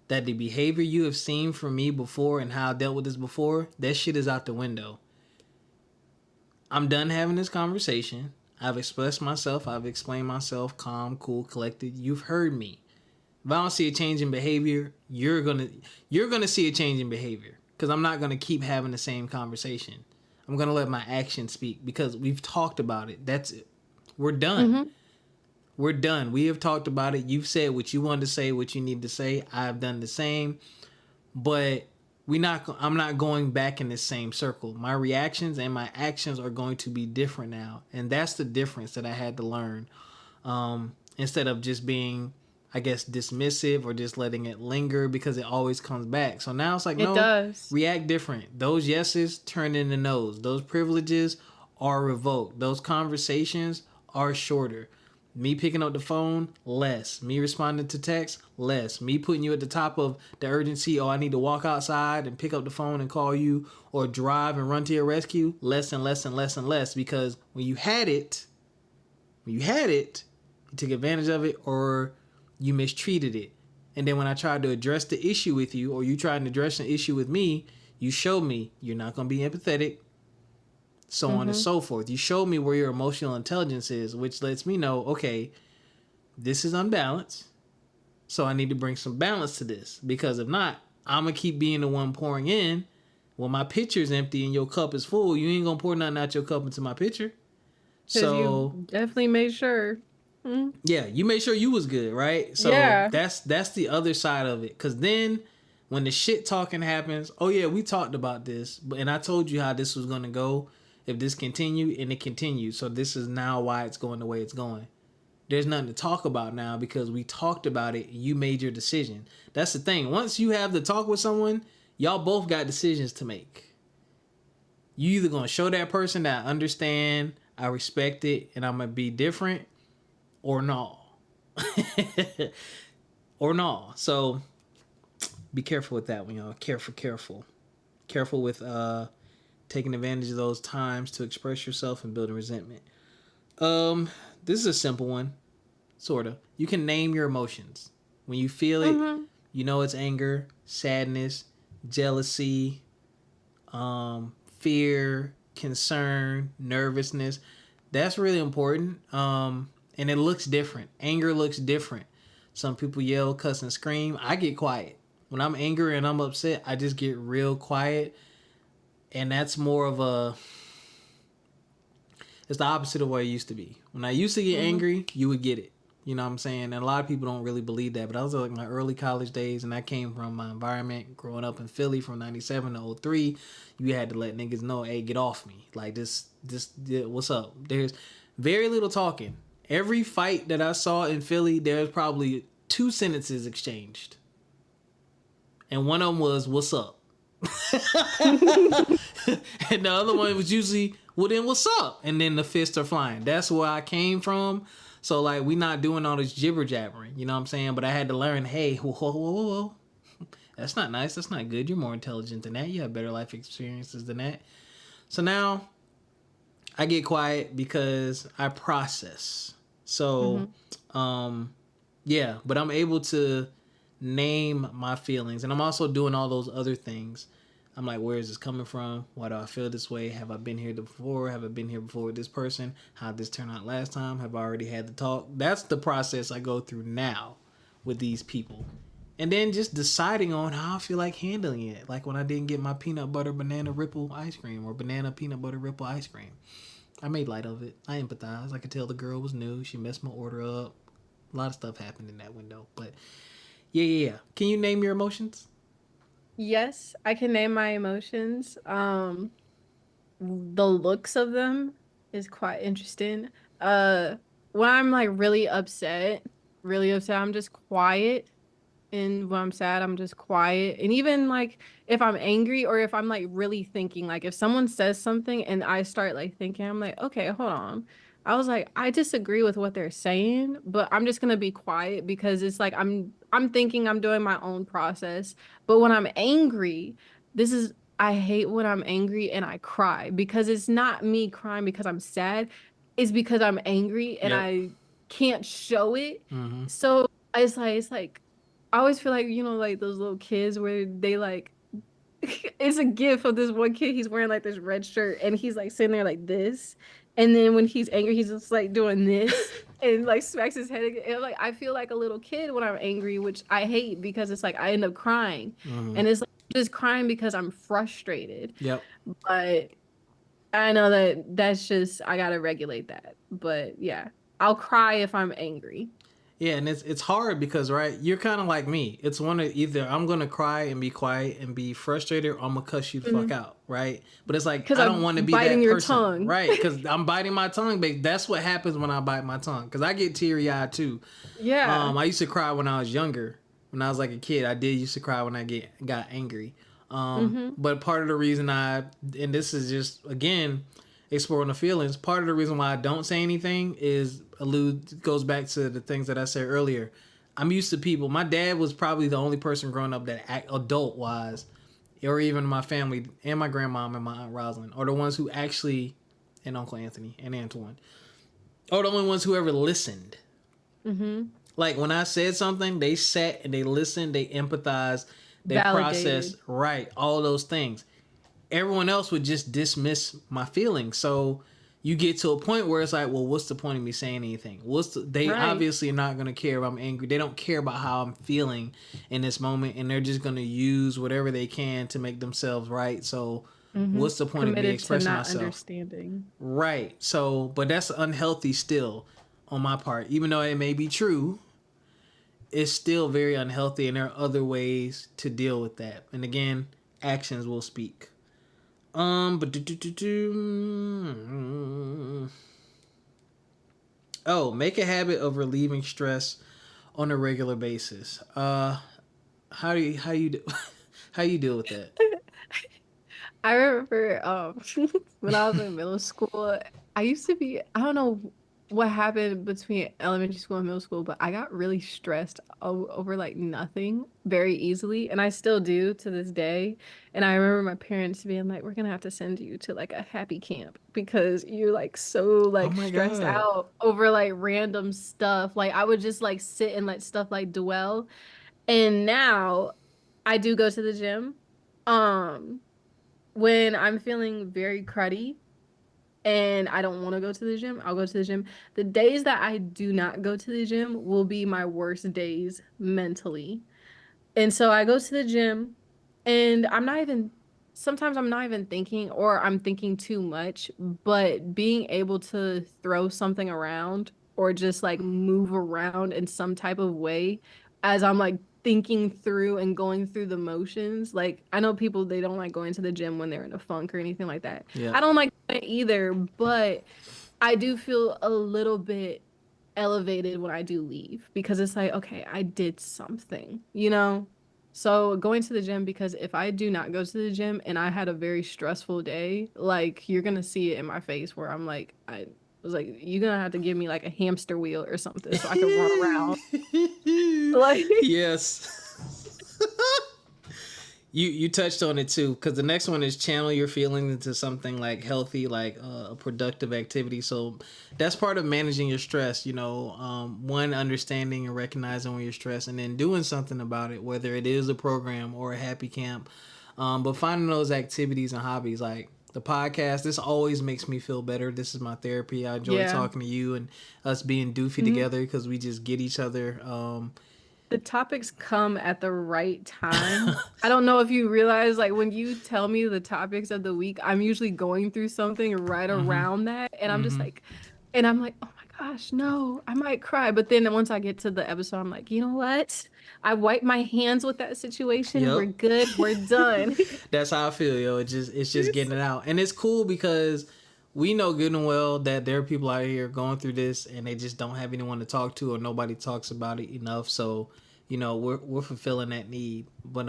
that the behavior you have seen from me before and how I dealt with this before, that shit is out the window. I'm done having this conversation. I've expressed myself. I've explained myself. Calm, cool, collected. You've heard me. If I don't see a change in behavior, you're gonna see a change in behavior because I'm not gonna keep having the same conversation. I'm gonna let my actions speak because we've talked about it. That's it. We're done. Mm-hmm. We're done. We have talked about it. You've said what you wanted to say, what you need to say. I've done the same, but I'm not going back in the same circle. My reactions and my actions are going to be different now, and that's the difference that I had to learn. Instead of just being, I guess, dismissive or just letting it linger because it always comes back. So now it's like, It no, does. react different. Those yeses turn into no's. Those privileges are revoked. Those conversations are shorter. Me picking up the phone, less. Me responding to text, less. Me putting you at the top of the urgency, oh, I need to walk outside and pick up the phone and call you or drive and run to your rescue, less and less and less and less. Because when you had it, you took advantage of it or you mistreated it. And then when I tried to address the issue with you or you tried to address an issue with me, you showed me you're not going to be empathetic, so on and so forth. You showed me where your emotional intelligence is, which lets me know, okay, this is unbalanced. So I need to bring some balance to this. Because if not, I'm going to keep being the one pouring in. When my pitcher's empty and your cup is full, you ain't going to pour nothing out your cup into my pitcher. Because So you definitely made sure. Mm. yeah, you made sure you was good, right? So Yeah. that's the other side of it. Cause then when the shit talking happens, oh yeah, we talked about this, and I told you how this was gonna go if this continued, and it continued. So this is now why it's going the way it's going. There's nothing to talk about now because we talked about it and you made your decision. That's the thing. Once you have the talk with someone, y'all both got decisions to make. You either gonna show that person that I understand, I respect it, and I'm gonna be different, or no. Or no. So be careful with that one, y'all. Careful with taking advantage of those times to express yourself and building resentment. This is a simple one, sorta. You can name your emotions. When you feel it, you know it's anger, sadness, jealousy, fear, concern, nervousness. That's really important. And it looks different. Anger looks different. Some people yell, cuss, and scream. I get quiet. When I'm angry and I'm upset, I just get real quiet. And that's more of a... It's the opposite of what it used to be. When I used to get angry, you would get it. You know what I'm saying? And a lot of people don't really believe that. But I was like my early college days, and I came from my environment growing up in Philly from 97 to 03. You had to let niggas know, hey, get off me. Like, this what's up? There's very little talking. Every fight that I saw in Philly, there's probably 2 sentences exchanged. And one of them was, what's up? And the other one was usually, well, then what's up? And then the fists are flying. That's where I came from. So, like, we not doing all this jibber jabbering. You know what I'm saying? But I had to learn, hey, whoa. That's not nice. That's not good. You're more intelligent than that. You have better life experiences than that. So now I get quiet because I process. So, yeah, but I'm able to name my feelings. And I'm also doing all those other things. I'm like, where is this coming from? Why do I feel this way? Have I been here before? Have I been here before with this person? How did this turn out last time? Have I already had the talk? That's the process I go through now with these people. And then just deciding on how I feel like handling it. Like when I didn't get my peanut butter banana ripple ice cream or banana peanut butter ripple ice cream. I made light of it. I empathized. I could tell the girl was new. She messed my order up. A lot of stuff happened in that window. But yeah. Can you name your emotions? Yes, I can name my emotions. The looks of them is quite interesting. When I'm like really upset, I'm just quiet. And when I'm sad, I'm just quiet. And even like if I'm angry or if I'm like really thinking, like if someone says something and I start like thinking, I'm like, okay, hold on. I was like, I disagree with what they're saying, but I'm just gonna be quiet because it's like I'm thinking I'm doing my own process. But when I'm angry, this is I hate when I'm angry and I cry because it's not me crying because I'm sad. It's because I'm angry and Yep. I can't show it. Mm-hmm. So it's like I always feel like, like those little kids where they like it's a gif of this one kid. He's wearing like this red shirt and he's like sitting there like this. And then when he's angry, he's just like doing this and like smacks his head again. And, like I feel like a little kid when I'm angry, which I hate because it's like I end up crying. And it's like just crying because I'm frustrated. Yep. But I know that that's just I gotta regulate that. But yeah, I'll cry if I'm angry. Yeah, and it's hard because right, you're kind of like me. It's one of either I'm gonna cry and be quiet and be frustrated, or I'm gonna cuss you the fuck out, right? But it's like I don't want to be that biting your person, tongue. right? Because I'm biting my tongue, but that's what happens when I bite my tongue. Because I get teary eyed too. Yeah. I used to cry when I was younger. When I was like a kid, I did used to cry when I got angry. But part of the reason and this is just again exploring the feelings. Part of the reason why I don't say anything goes back to the things that I said earlier. I'm used to people. My dad was probably the only person growing up that adult wise, or even my family and my grandmom and my aunt Rosalind are the ones who actually, and Uncle Anthony and Antoine, are the only ones who ever listened. Like when I said something, they sat and they listened, they empathized, they processed, right, all those things. Everyone else would just dismiss my feelings. So you get to a point where it's like, well, what's the point of me saying anything? They obviously are not going to care if I'm angry. They don't care about how I'm feeling in this moment, and they're just going to use whatever they can to make themselves right. So what's the point of me expressing to not myself? Understanding. Right. So, but that's unhealthy still on my part. Even though it may be true, it's still very unhealthy, and there are other ways to deal with that. And again, actions will speak. Oh, make a habit of relieving stress on a regular basis. How do you do how you deal with that? I remember when I was in middle school, I used to be, I don't know what happened between elementary school and middle school, but I got really stressed over like nothing very easily. And I still do to this day. And I remember my parents being like, we're gonna have to send you to like a happy camp because you're like so Oh like my stressed God. out over like random stuff. Like I would just like sit and let stuff like dwell. And now I do go to the gym. Um, when I'm feeling very cruddy and I don't want to go to the gym, I'll go to the gym. The days that I do not go to the gym will be my worst days mentally. And so I go to the gym and sometimes I'm not even thinking or I'm thinking too much, but being able to throw something around or just like move around in some type of way as I'm like thinking through and going through the motions. Like I know people they don't like going to the gym when they're in a funk or anything like that. Yeah. I don't like it either, but I do feel a little bit elevated when I do leave because it's like, okay, I did something, you know? So going to the gym, because if I do not go to the gym and I had a very stressful day, like you're gonna see it in my face where I'm like, I was like, you're gonna have to give me like a hamster wheel or something so I can run around. Like, yes. You touched on it too, because the next one is channel your feelings into something like healthy, like a productive activity. So that's part of managing your stress. You know, one, understanding and recognizing when you're stressed, and then doing something about it, whether it is a program or a happy camp. But finding those activities and hobbies, like the podcast, this always makes me feel better. This is my therapy. I enjoy talking to you and us being doofy together because we just get each other. The topics come at the right time. I don't know if you realize, like, when you tell me the topics of the week, I'm usually going through something right around that. And I'm just like, oh my gosh, no, I might cry. But then once I get to the episode, I'm like, you know what? I wipe my hands with that situation. Yep. We're good. We're done. That's how I feel, yo. It's just getting it out. And it's cool because we know good and well that there are people out here going through this and they just don't have anyone to talk to or nobody talks about it enough. So, you know, we're fulfilling that need. But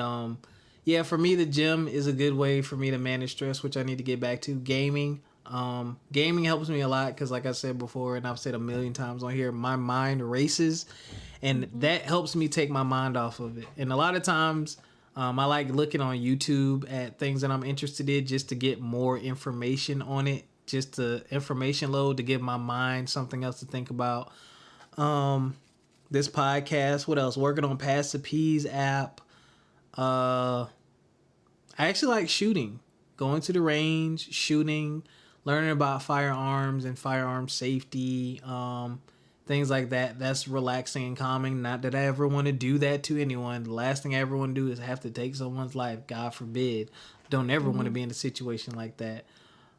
yeah, for me the gym is a good way for me to manage stress, which I need to get back to. Gaming helps me a lot because like I said before and I've said a million times on here, my mind races and that helps me take my mind off of it. And a lot of times I like looking on YouTube at things that I'm interested in just to get more information on it. Just the information load to give my mind something else to think about. This podcast, what else? Working on Pass the Peas app. I actually like shooting, going to the range, shooting, learning about firearms and firearm safety, things like that. That's relaxing and calming. Not that I ever want to do that to anyone. The last thing I ever want to do is have to take someone's life. God forbid. Don't ever want to be in a situation like that.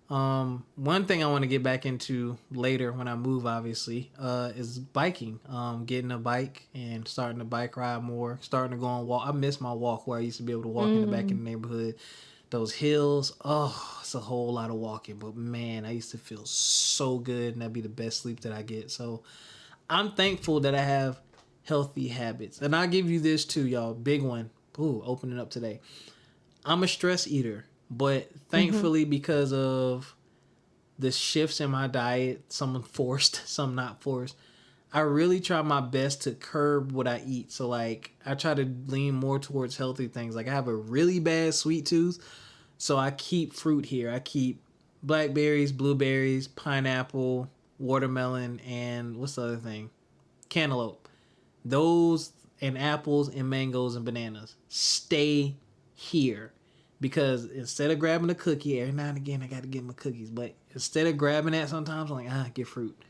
One thing I want to get back into later when I move, obviously, is biking. Getting a bike and starting to bike ride more. Starting to go on walk. I miss my walk where I used to be able to walk in the back of the neighborhood. Those hills, oh, it's a whole lot of walking. But man, I used to feel so good, and that'd be the best sleep that I get. So I'm thankful that I have healthy habits. And I'll give you this too, y'all. Big one. Ooh, opening up today. I'm a stress eater, but thankfully because of the shifts in my diet, some forced, some not forced, I really try my best to curb what I eat. So like I try to lean more towards healthy things. Like I have a really bad sweet tooth, so I keep fruit here. I keep blackberries, blueberries, pineapple, watermelon, and what's the other thing? Cantaloupe. Those and apples and mangoes and bananas stay here, because instead of grabbing a cookie every now and again, I got to get my cookies. But instead of grabbing that, sometimes I'm like, get fruit.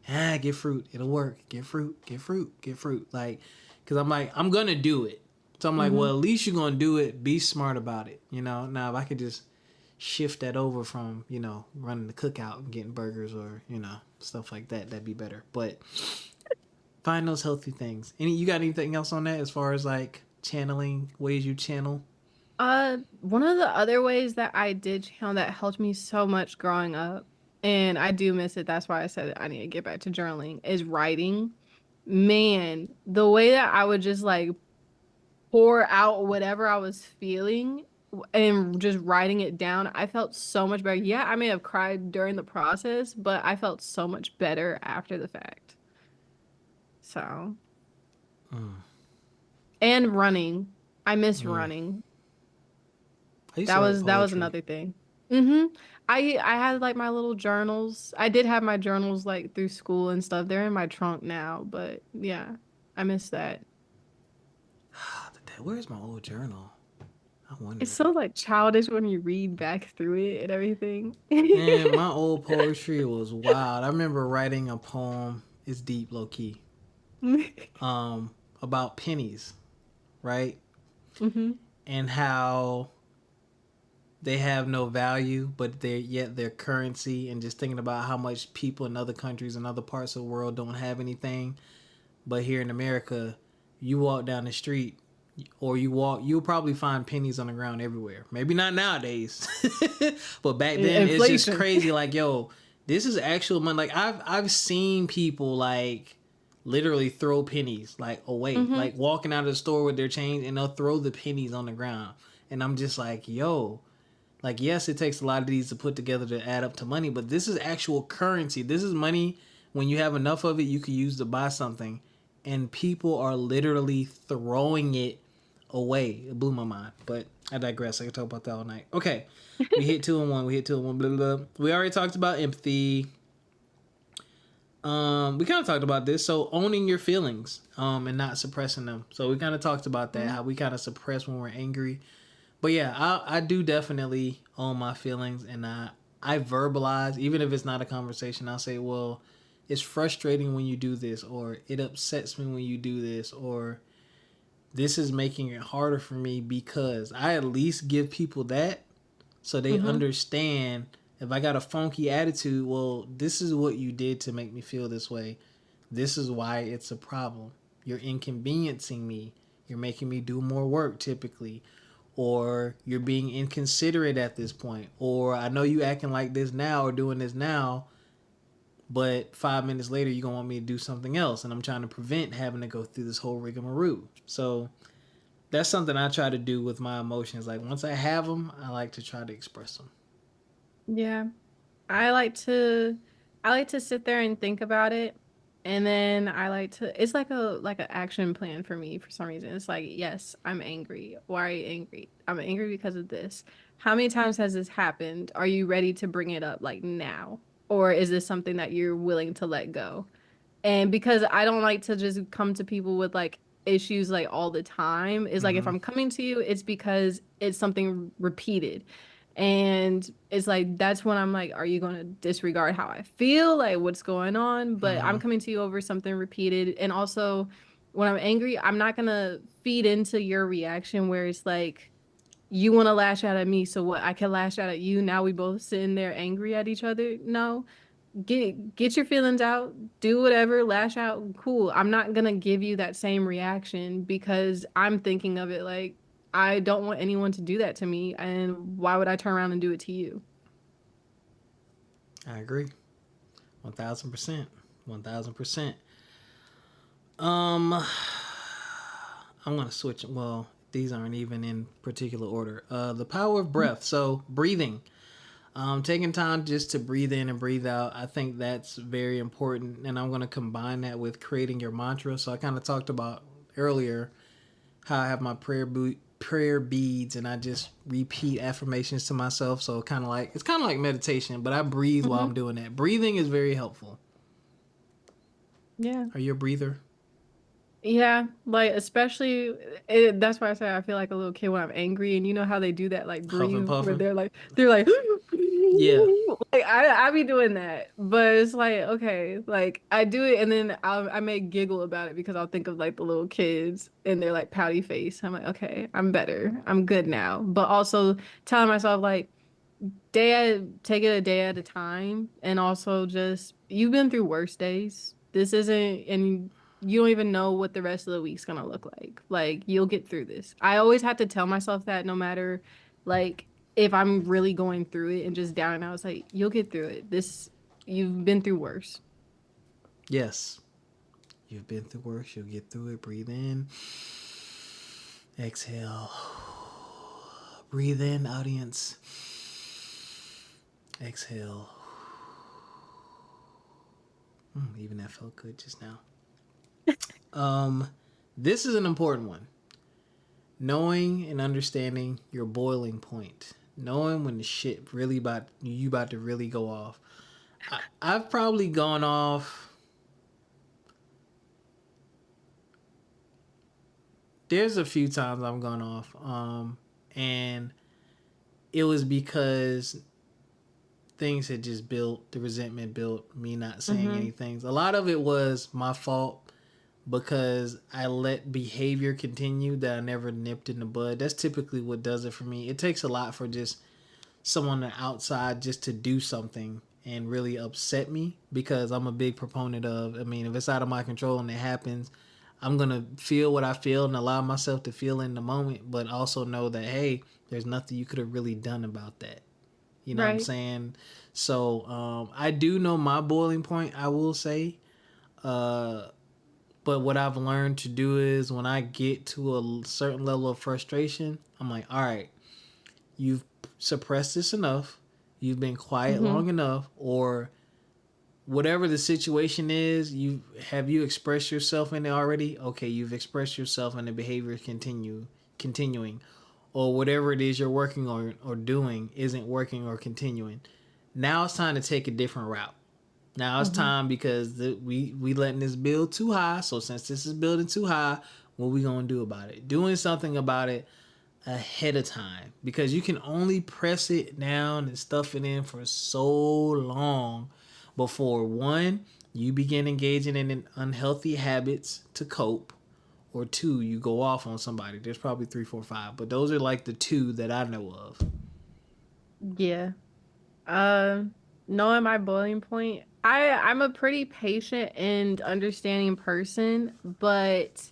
Get fruit. It'll work. Get fruit. Get fruit. Get fruit. Like, because I'm like, I'm gonna do it. So I'm like, well, at least you're gonna do it. Be smart about it. Now if I could just shift that over from running the cookout and getting burgers or stuff like that, that'd be better. But find those healthy things. You got anything else on that as far as like channeling, ways you channel? One of the other ways that I did channel that helped me so much growing up, and I do miss it, that's why I said I need to get back to journaling, is writing. Man, the way that I would just like pour out whatever I was feeling and just writing it down, I felt so much better. Yeah, I may have cried during the process, but I felt so much better after the fact. So, and running. I miss running. I used That to write was poetry. another thing. Mm-hmm. I had like my little journals. I did have my journals like through school and stuff. They're in my trunk now, but yeah, I miss that. Where's my old journal? I It's wonder. so like childish when you read back through it and everything. Man, my old poetry was wild. I remember writing a poem. It's deep, low key. About pennies, right? Mm-hmm. And how they have no value, but they're currency. And just thinking about how much people in other countries and other parts of the world don't have anything, but here in America, you walk down the street, or you'll probably find pennies on the ground everywhere. Maybe not nowadays, but back then it's just Inflation. crazy. Like, yo, this is actual money. Like I've seen people like literally throw pennies like away, Mm-hmm. like walking out of the store with their change, and they'll throw the pennies on the ground. And I'm just like, yo, like, yes, it takes a lot of these to put together to add up to money, but this is actual currency. This is money. When you have enough of it, you can use to buy something, and people are literally throwing it away. It blew my mind, but I digress. I can talk about that all night. Okay, we hit 2 and 1. We hit 2 and 1. Blah, blah, blah. We already talked about empathy. We kind of talked about this. So owning your feelings, and not suppressing them. So we kind of talked about that. How we kind of suppress when we're angry. But yeah, I do definitely own my feelings, and I verbalize, even if it's not a conversation. I'll say, well, it's frustrating when you do this, or it upsets me when you do this, or this is making it harder for me, because I at least give people that so they Mm-hmm. understand. If I got a funky attitude, well, this is what you did to make me feel this way. This is why it's a problem. You're inconveniencing me. You're making me do more work typically. Or you're being inconsiderate at this point. Or I know you acting like this now or doing this now, but 5 minutes later you're going to want me to do something else. And I'm trying to prevent having to go through this whole rigmarole. So that's something I try to do with my emotions. Like once I have them, I like to try to express them. Yeah. I like to sit there and think about it. And then I like to it's like an action plan for me for some reason. It's like, yes, I'm angry. Why are you angry? I'm angry because of this. How many times has this happened? Are you ready to bring it up like now? Or is this something that you're willing to let go? And because I don't like to just come to people with like issues like all the time is like if I'm coming to you, it's because it's something repeated. And it's like that's when I'm like, are you going to disregard how I feel? Like what's going on? But I'm coming to you over something repeated. And also when I'm angry, I'm not going to feed into your reaction where it's like you want to lash out at me, so what? I can lash out at you. Now we both sitting there angry at each other. No, get your feelings out, do whatever, lash out, cool. I'm not gonna give you that same reaction because I'm thinking of it like I don't want anyone to do that to me, and why would I turn around and do it to you? I agree. 1000%. 1000%. I'm gonna switch. Well, these aren't even in particular order. The power of breath. So breathing. Taking time just to breathe in and breathe out. I think that's very important, and I'm gonna combine that with creating your mantra. So I kind of talked about earlier how I have my prayer beads, and I just repeat affirmations to myself. So it's kind of like meditation, but I breathe while I'm doing that. Breathing is very helpful. Yeah. Are you a breather? Yeah, like especially that's why I say I feel like a little kid when I'm angry, and you know how they do that like Huffing, breathe where puffing? they're like Yeah. like I be doing that, but it's like okay, like I do it and then I may giggle about it because I'll think of like the little kids and their like pouty face. I'm like okay, I'm better, I'm good now, but also telling myself like take it a day at a time, and also just you've been through worse days. This isn't, and you don't even know what the rest of the week's gonna look like. Like you'll get through this. I always have to tell myself that no matter like if I'm really going through it and just down and out, it's like you'll get through it. This you've been through worse. Yes. You've been through worse. You'll get through it. Breathe in. Exhale. Breathe in, audience. Exhale. Even that felt good just now. This is an important one. Knowing and understanding your boiling point. Knowing when the shit really you about to really go off. I've probably gone off. There's a few times I've gone off. And it was because things had just built, the resentment built, me not saying anything. A lot of it was my fault because I let behavior continue that I never nipped in the bud. That's typically what does it for me. It takes a lot for just someone on the outside just to do something and really upset me because I'm a big proponent of, I mean, if it's out of my control and it happens, I'm going to feel what I feel and allow myself to feel in the moment, but also know that, hey, there's nothing you could have really done about that. You know what I'm saying? So I do know my boiling point, I will say. But what I've learned to do is when I get to a certain level of frustration, I'm like, all right, you've suppressed this enough. You've been quiet long enough, or whatever the situation is, you expressed yourself in it already? Okay, you've expressed yourself and the behavior is continuing. Or whatever it is you're working on or doing isn't working or continuing. Now it's time to take a different route. Now it's time because we letting this build too high. So since this is building too high, what we gonna do about it? Doing something about it ahead of time, because you can only press it down and stuff it in for so long before one, you begin engaging in unhealthy habits to cope, or two, you go off on somebody. There's probably 3, 4, 5, but those are like the two that I know of. Yeah. Knowing my boiling point, I'm a pretty patient and understanding person, but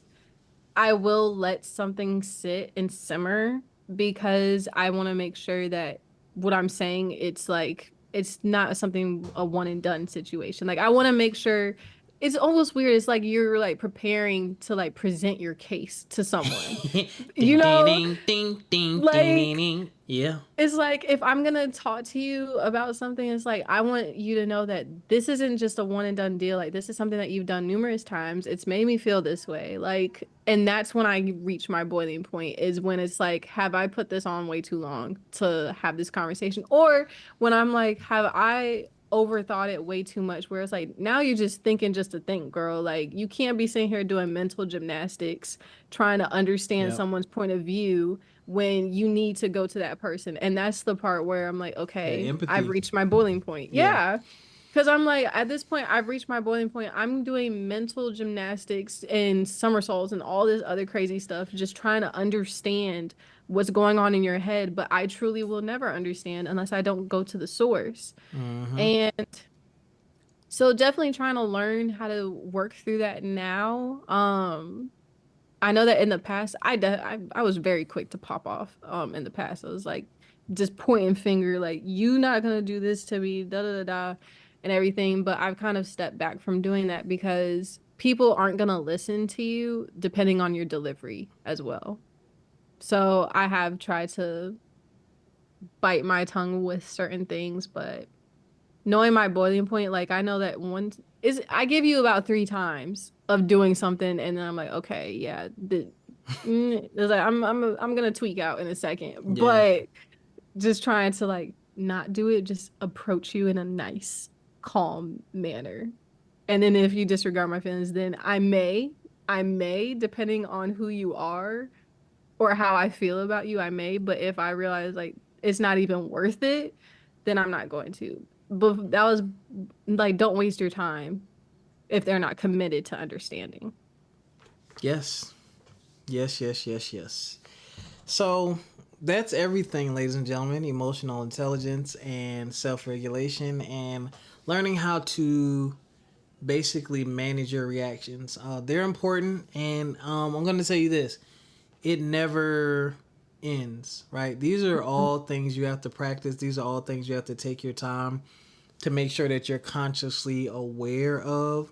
I will let something sit and simmer because I want to make sure that what I'm saying, it's like it's not something a one and done situation. Like I want to make sure it's almost weird. It's like you're like preparing to like present your case to someone. You Ding, ding, know, ding, ding, ding, ding, ding, like ding. Yeah. it's like if I'm gonna talk to you about something, it's like I want you to know that this isn't just a one and done deal. Like this is something that you've done numerous times. It's made me feel this way. Like, and that's when I reach my boiling point is when it's like, have I put this on way too long to have this conversation? Or when I'm like, have I overthought it way too much, where it's like, now you're just thinking just to think, girl. Like, you can't be sitting here doing mental gymnastics trying to understand Yep. someone's point of view when you need to go to that person. And that's the part where I'm like, Yeah, okay, I've empathy. reached my boiling point. Yeah. Yeah. Because I'm like, at this point, I've reached my boiling point. I'm doing mental gymnastics and somersaults and all this other crazy stuff, just trying to understand what's going on in your head. But I truly will never understand unless I don't go to the source. Mm-hmm. And so definitely trying to learn how to work through that now. I know that in the past, I was very quick to pop off. In the past, I was like just pointing finger, like you not gonna do this to me, da da da da, and everything. But I've kind of stepped back from doing that because people aren't gonna listen to you depending on your delivery as well. So I have tried to bite my tongue with certain things, but knowing my boiling point, like I know that one is I give you about 3 times of doing something, and then I'm like, okay, yeah, it's like I'm gonna tweak out in a second, Yeah. but just trying to like not do it, just approach you in a nice, calm manner. And then if you disregard my feelings, then I may, depending on who you are or how I feel about you, I may. But if I realize like it's not even worth it, then I'm not going to. But that was like, don't waste your time if they're not committed to understanding. Yes. Yes, yes, yes, yes. So that's everything, ladies and gentlemen. Emotional intelligence and self regulation and learning how to basically manage your reactions. They're important, and I'm going to tell you this: it never ends. Right? These are all things you have to practice. These are all things you have to take your time to make sure that you're consciously aware of.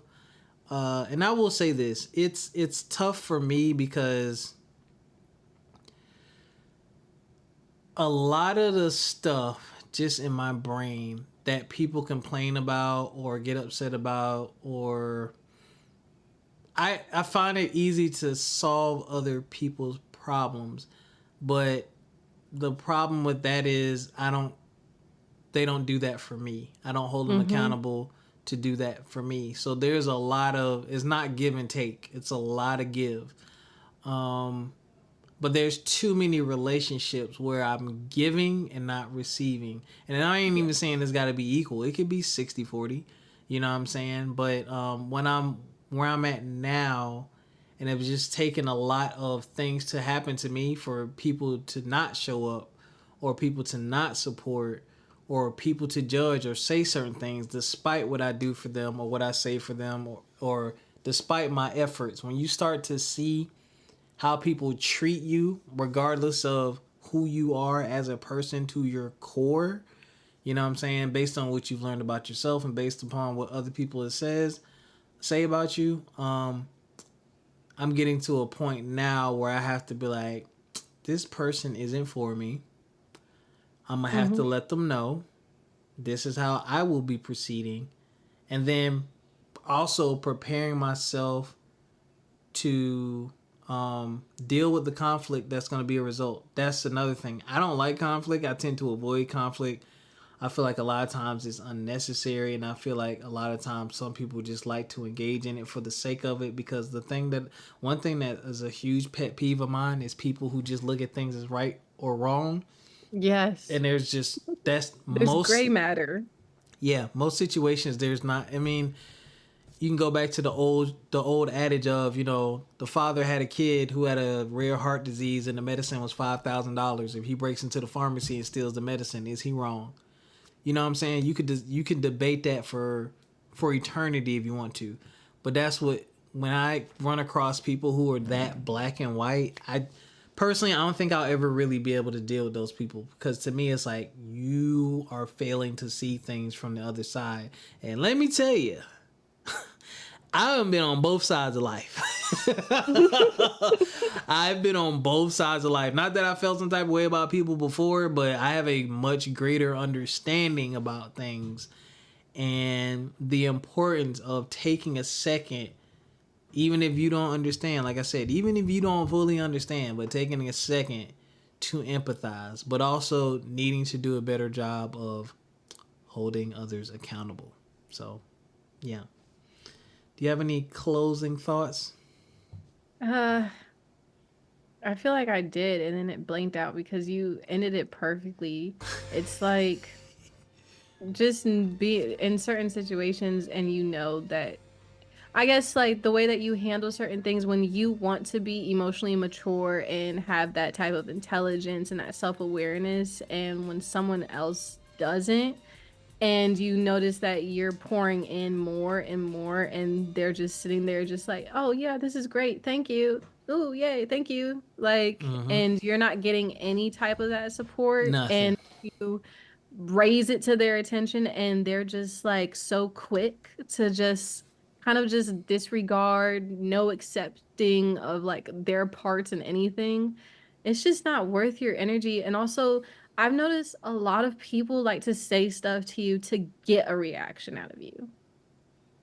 And I will say this: it's tough for me because a lot of the stuff just in my brain that people complain about or get upset about, or I find it easy to solve other people's problems, but the problem with that is they don't do that for me. I don't hold them Mm-hmm. accountable to do that for me. So there's a lot of, it's not give and take. It's a lot of give. But there's too many relationships where I'm giving and not receiving. And I ain't even saying it's got to be equal. It could be 60-40. You know what I'm saying? But when I'm where I'm at now, and it was just taking a lot of things to happen to me for people to not show up, or people to not support, or people to judge or say certain things despite what I do for them or what I say for them, or despite my efforts. When you start to see how people treat you, regardless of who you are as a person to your core, you know what I'm saying, based on what you've learned about yourself and based upon what other people say about you, I'm getting to a point now where I have to be like, this person isn't for me. I'm gonna have to Mm-hmm. let them know this is how I will be proceeding, and then also preparing myself to deal with the conflict that's going to be a result. That's another thing. I don't like conflict. I tend to avoid conflict. I feel like a lot of times it's unnecessary, and I feel like a lot of times some people just like to engage in it for the sake of it. Because one thing that is a huge pet peeve of mine is people who just look at things as right or wrong, Yes. and there's just that's There's most gray matter. yeah, most situations there's not. I mean, you can go back to the old adage of, the father had a kid who had a rare heart disease and the medicine was $5,000. If he breaks into the pharmacy and steals the medicine, is he wrong? You know what I'm saying? You can debate that for eternity if you want to, but that's what, when I run across people who are that black and white, I don't think I'll ever really be able to deal with those people, because to me it's like you are failing to see things from the other side. And let me tell you, I haven't been on both sides of life. I've been on both sides of life. Not that I felt some type of way about people before, but I have a much greater understanding about things and the importance of taking a second, even if you don't understand. Like I said, even if you don't fully understand, but taking a second to empathize, but also needing to do a better job of holding others accountable. So, yeah. Do you have any closing thoughts? Uh, I feel like I did, and then it blanked out because you ended it perfectly. It's like just be in certain situations, and you know that I guess like the way that you handle certain things when you want to be emotionally mature and have that type of intelligence and that self-awareness, and when someone else doesn't, and you notice that you're pouring in more and more, and they're just sitting there just like, oh yeah, this is great, thank you, oh yay, thank you, like, Mm-hmm. and you're not getting any type of that support, Nothing. and you raise it to their attention, and they're just like so quick to just kind of just disregard, no accepting of like their parts in anything. It's just not worth your energy. And also, I've noticed a lot of people like to say stuff to you to get a reaction out of you.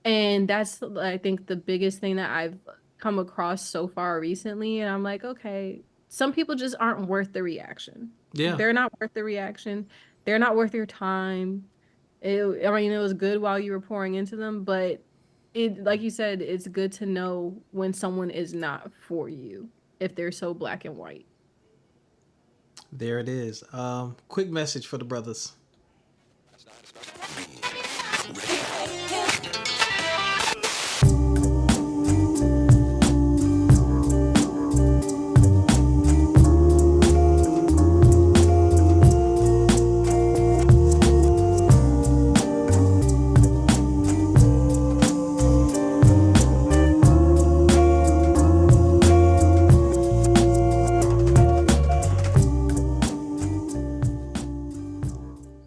And that's, I think, the biggest thing that I've come across so far recently. And I'm like, okay, some people just aren't worth the reaction. Yeah. They're not worth the reaction. They're not worth your time. I mean, it was good while you were pouring into them, but like you said, it's good to know when someone is not for you if they're so black and white. There it is. Quick message for the brothers.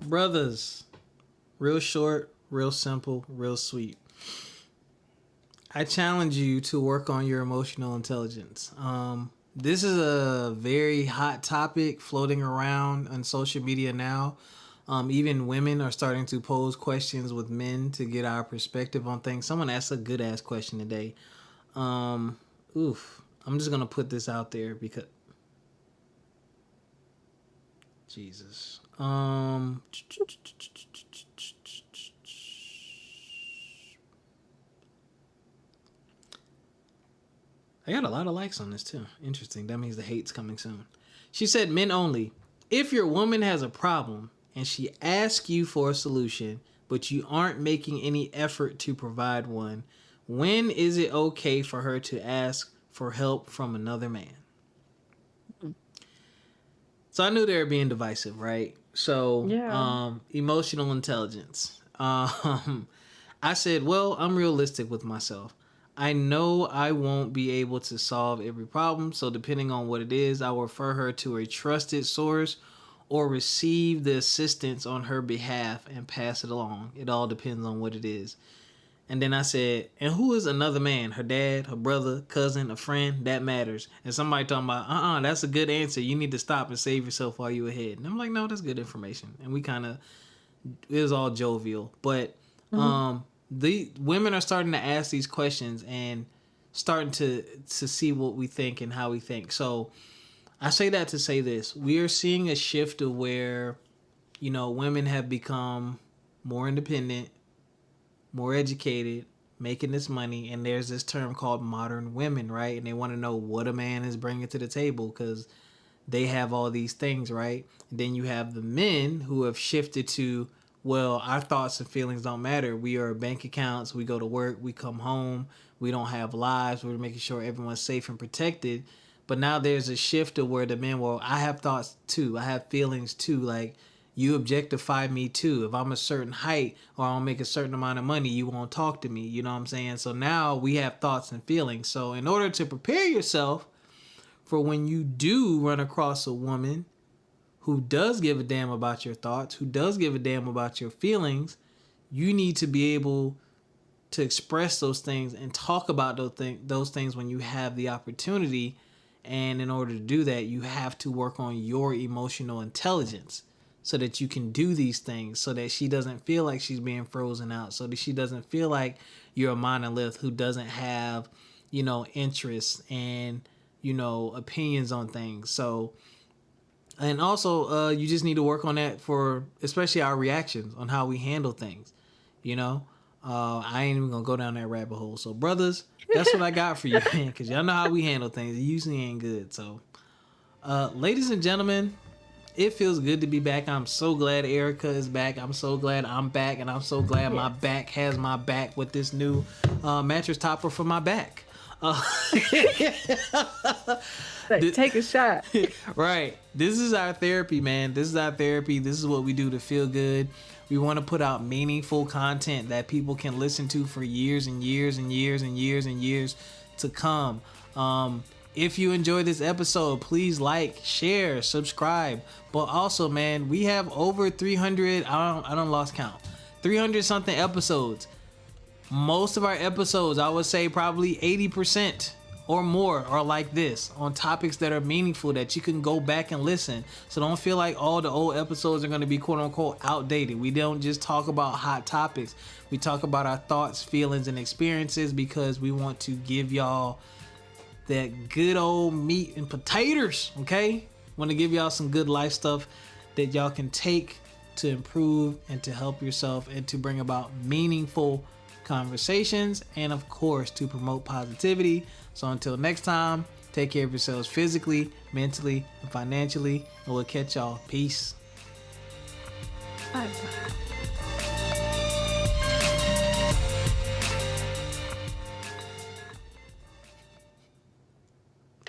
Brothers, real short, real simple, real sweet. I challenge you to work on your emotional intelligence. This is a very hot topic floating around on social media now. Even women are starting to pose questions with men to get our perspective on things. Someone asked a good ass question today. Um, I'm just gonna put this out there because Jesus. I got a lot of likes on this too. Interesting. That means the hate's coming soon. She said, men only. If your woman has a problem and she asks you for a solution, but you aren't making any effort to provide one, when is it okay for her to ask for help from another man? So I knew they were being divisive, right? So, Yeah. emotional intelligence. I said, well, I'm realistic with myself. I know I won't be able to solve every problem, so depending on what it is, I will refer her to a trusted source or receive the assistance on her behalf and pass it along. It all depends on what it is. And then I said, and who is another man? Her dad, her brother, cousin, a friend? That matters. And somebody talking about, that's a good answer. You need to stop and save yourself while you're ahead. And I'm like, no, that's good information. And we kind of, it was all jovial. But the women are starting to ask these questions and starting to see what we think and how we think. So I say that to say this. We are seeing a shift of where, women have become more independent, more educated, making this money, and there's this term called modern women, right? And they want to know what a man is bringing to the table because they have all these things, right? And then you have the men who have shifted to, well, our thoughts and feelings don't matter. We are bank accounts. We go to work. We come home. We don't have lives. We're making sure everyone's safe and protected. But now there's a shift of where the men, well, I have thoughts too. I have feelings too. Like, you objectify me too. If I'm a certain height or I don't make a certain amount of money, you won't talk to me. You know what I'm saying? So now we have thoughts and feelings. So in order to prepare yourself for when you do run across a woman who does give a damn about your thoughts, who does give a damn about your feelings, you need to be able to express those things and talk about those things when you have the opportunity. And in order to do that, you have to work on your emotional intelligence so that you can do these things, so that she doesn't feel like she's being frozen out, so that she doesn't feel like you're a monolith who doesn't have, interests and, opinions on things. So And also, you just need to work on that for especially our reactions on how we handle things. You know, I ain't even gonna go down that rabbit hole. So, brothers, that's what I got for you, man. Because y'all know how we handle things. It usually ain't good. So, ladies and gentlemen, it feels good to be back. I'm so glad Ericca is back. I'm so glad I'm back, and I'm so glad my back has my back with this new mattress topper for my back. Take a shot. Right. This is our therapy, man. This is our therapy. This is what we do to feel good. We want to put out meaningful content that people can listen to for years and years and years and years and years to come. If you enjoy this episode, please like, share, subscribe. But also, man, we have over 300, I don't lost count. 300 something episodes. Most of our episodes, I would say probably 80% or more are like this, on topics that are meaningful that you can go back and listen. So don't feel like all the old episodes are going to be quote unquote outdated. We don't just talk about hot topics. We talk about our thoughts, feelings, and experiences because we want to give y'all that good old meat and potatoes, okay? Want to give y'all some good life stuff that y'all can take to improve and to help yourself and to bring about meaningful conversations and, of course, to promote positivity. So until next time, take care of yourselves physically, mentally, and financially, and we'll catch y'all. Peace. Bye.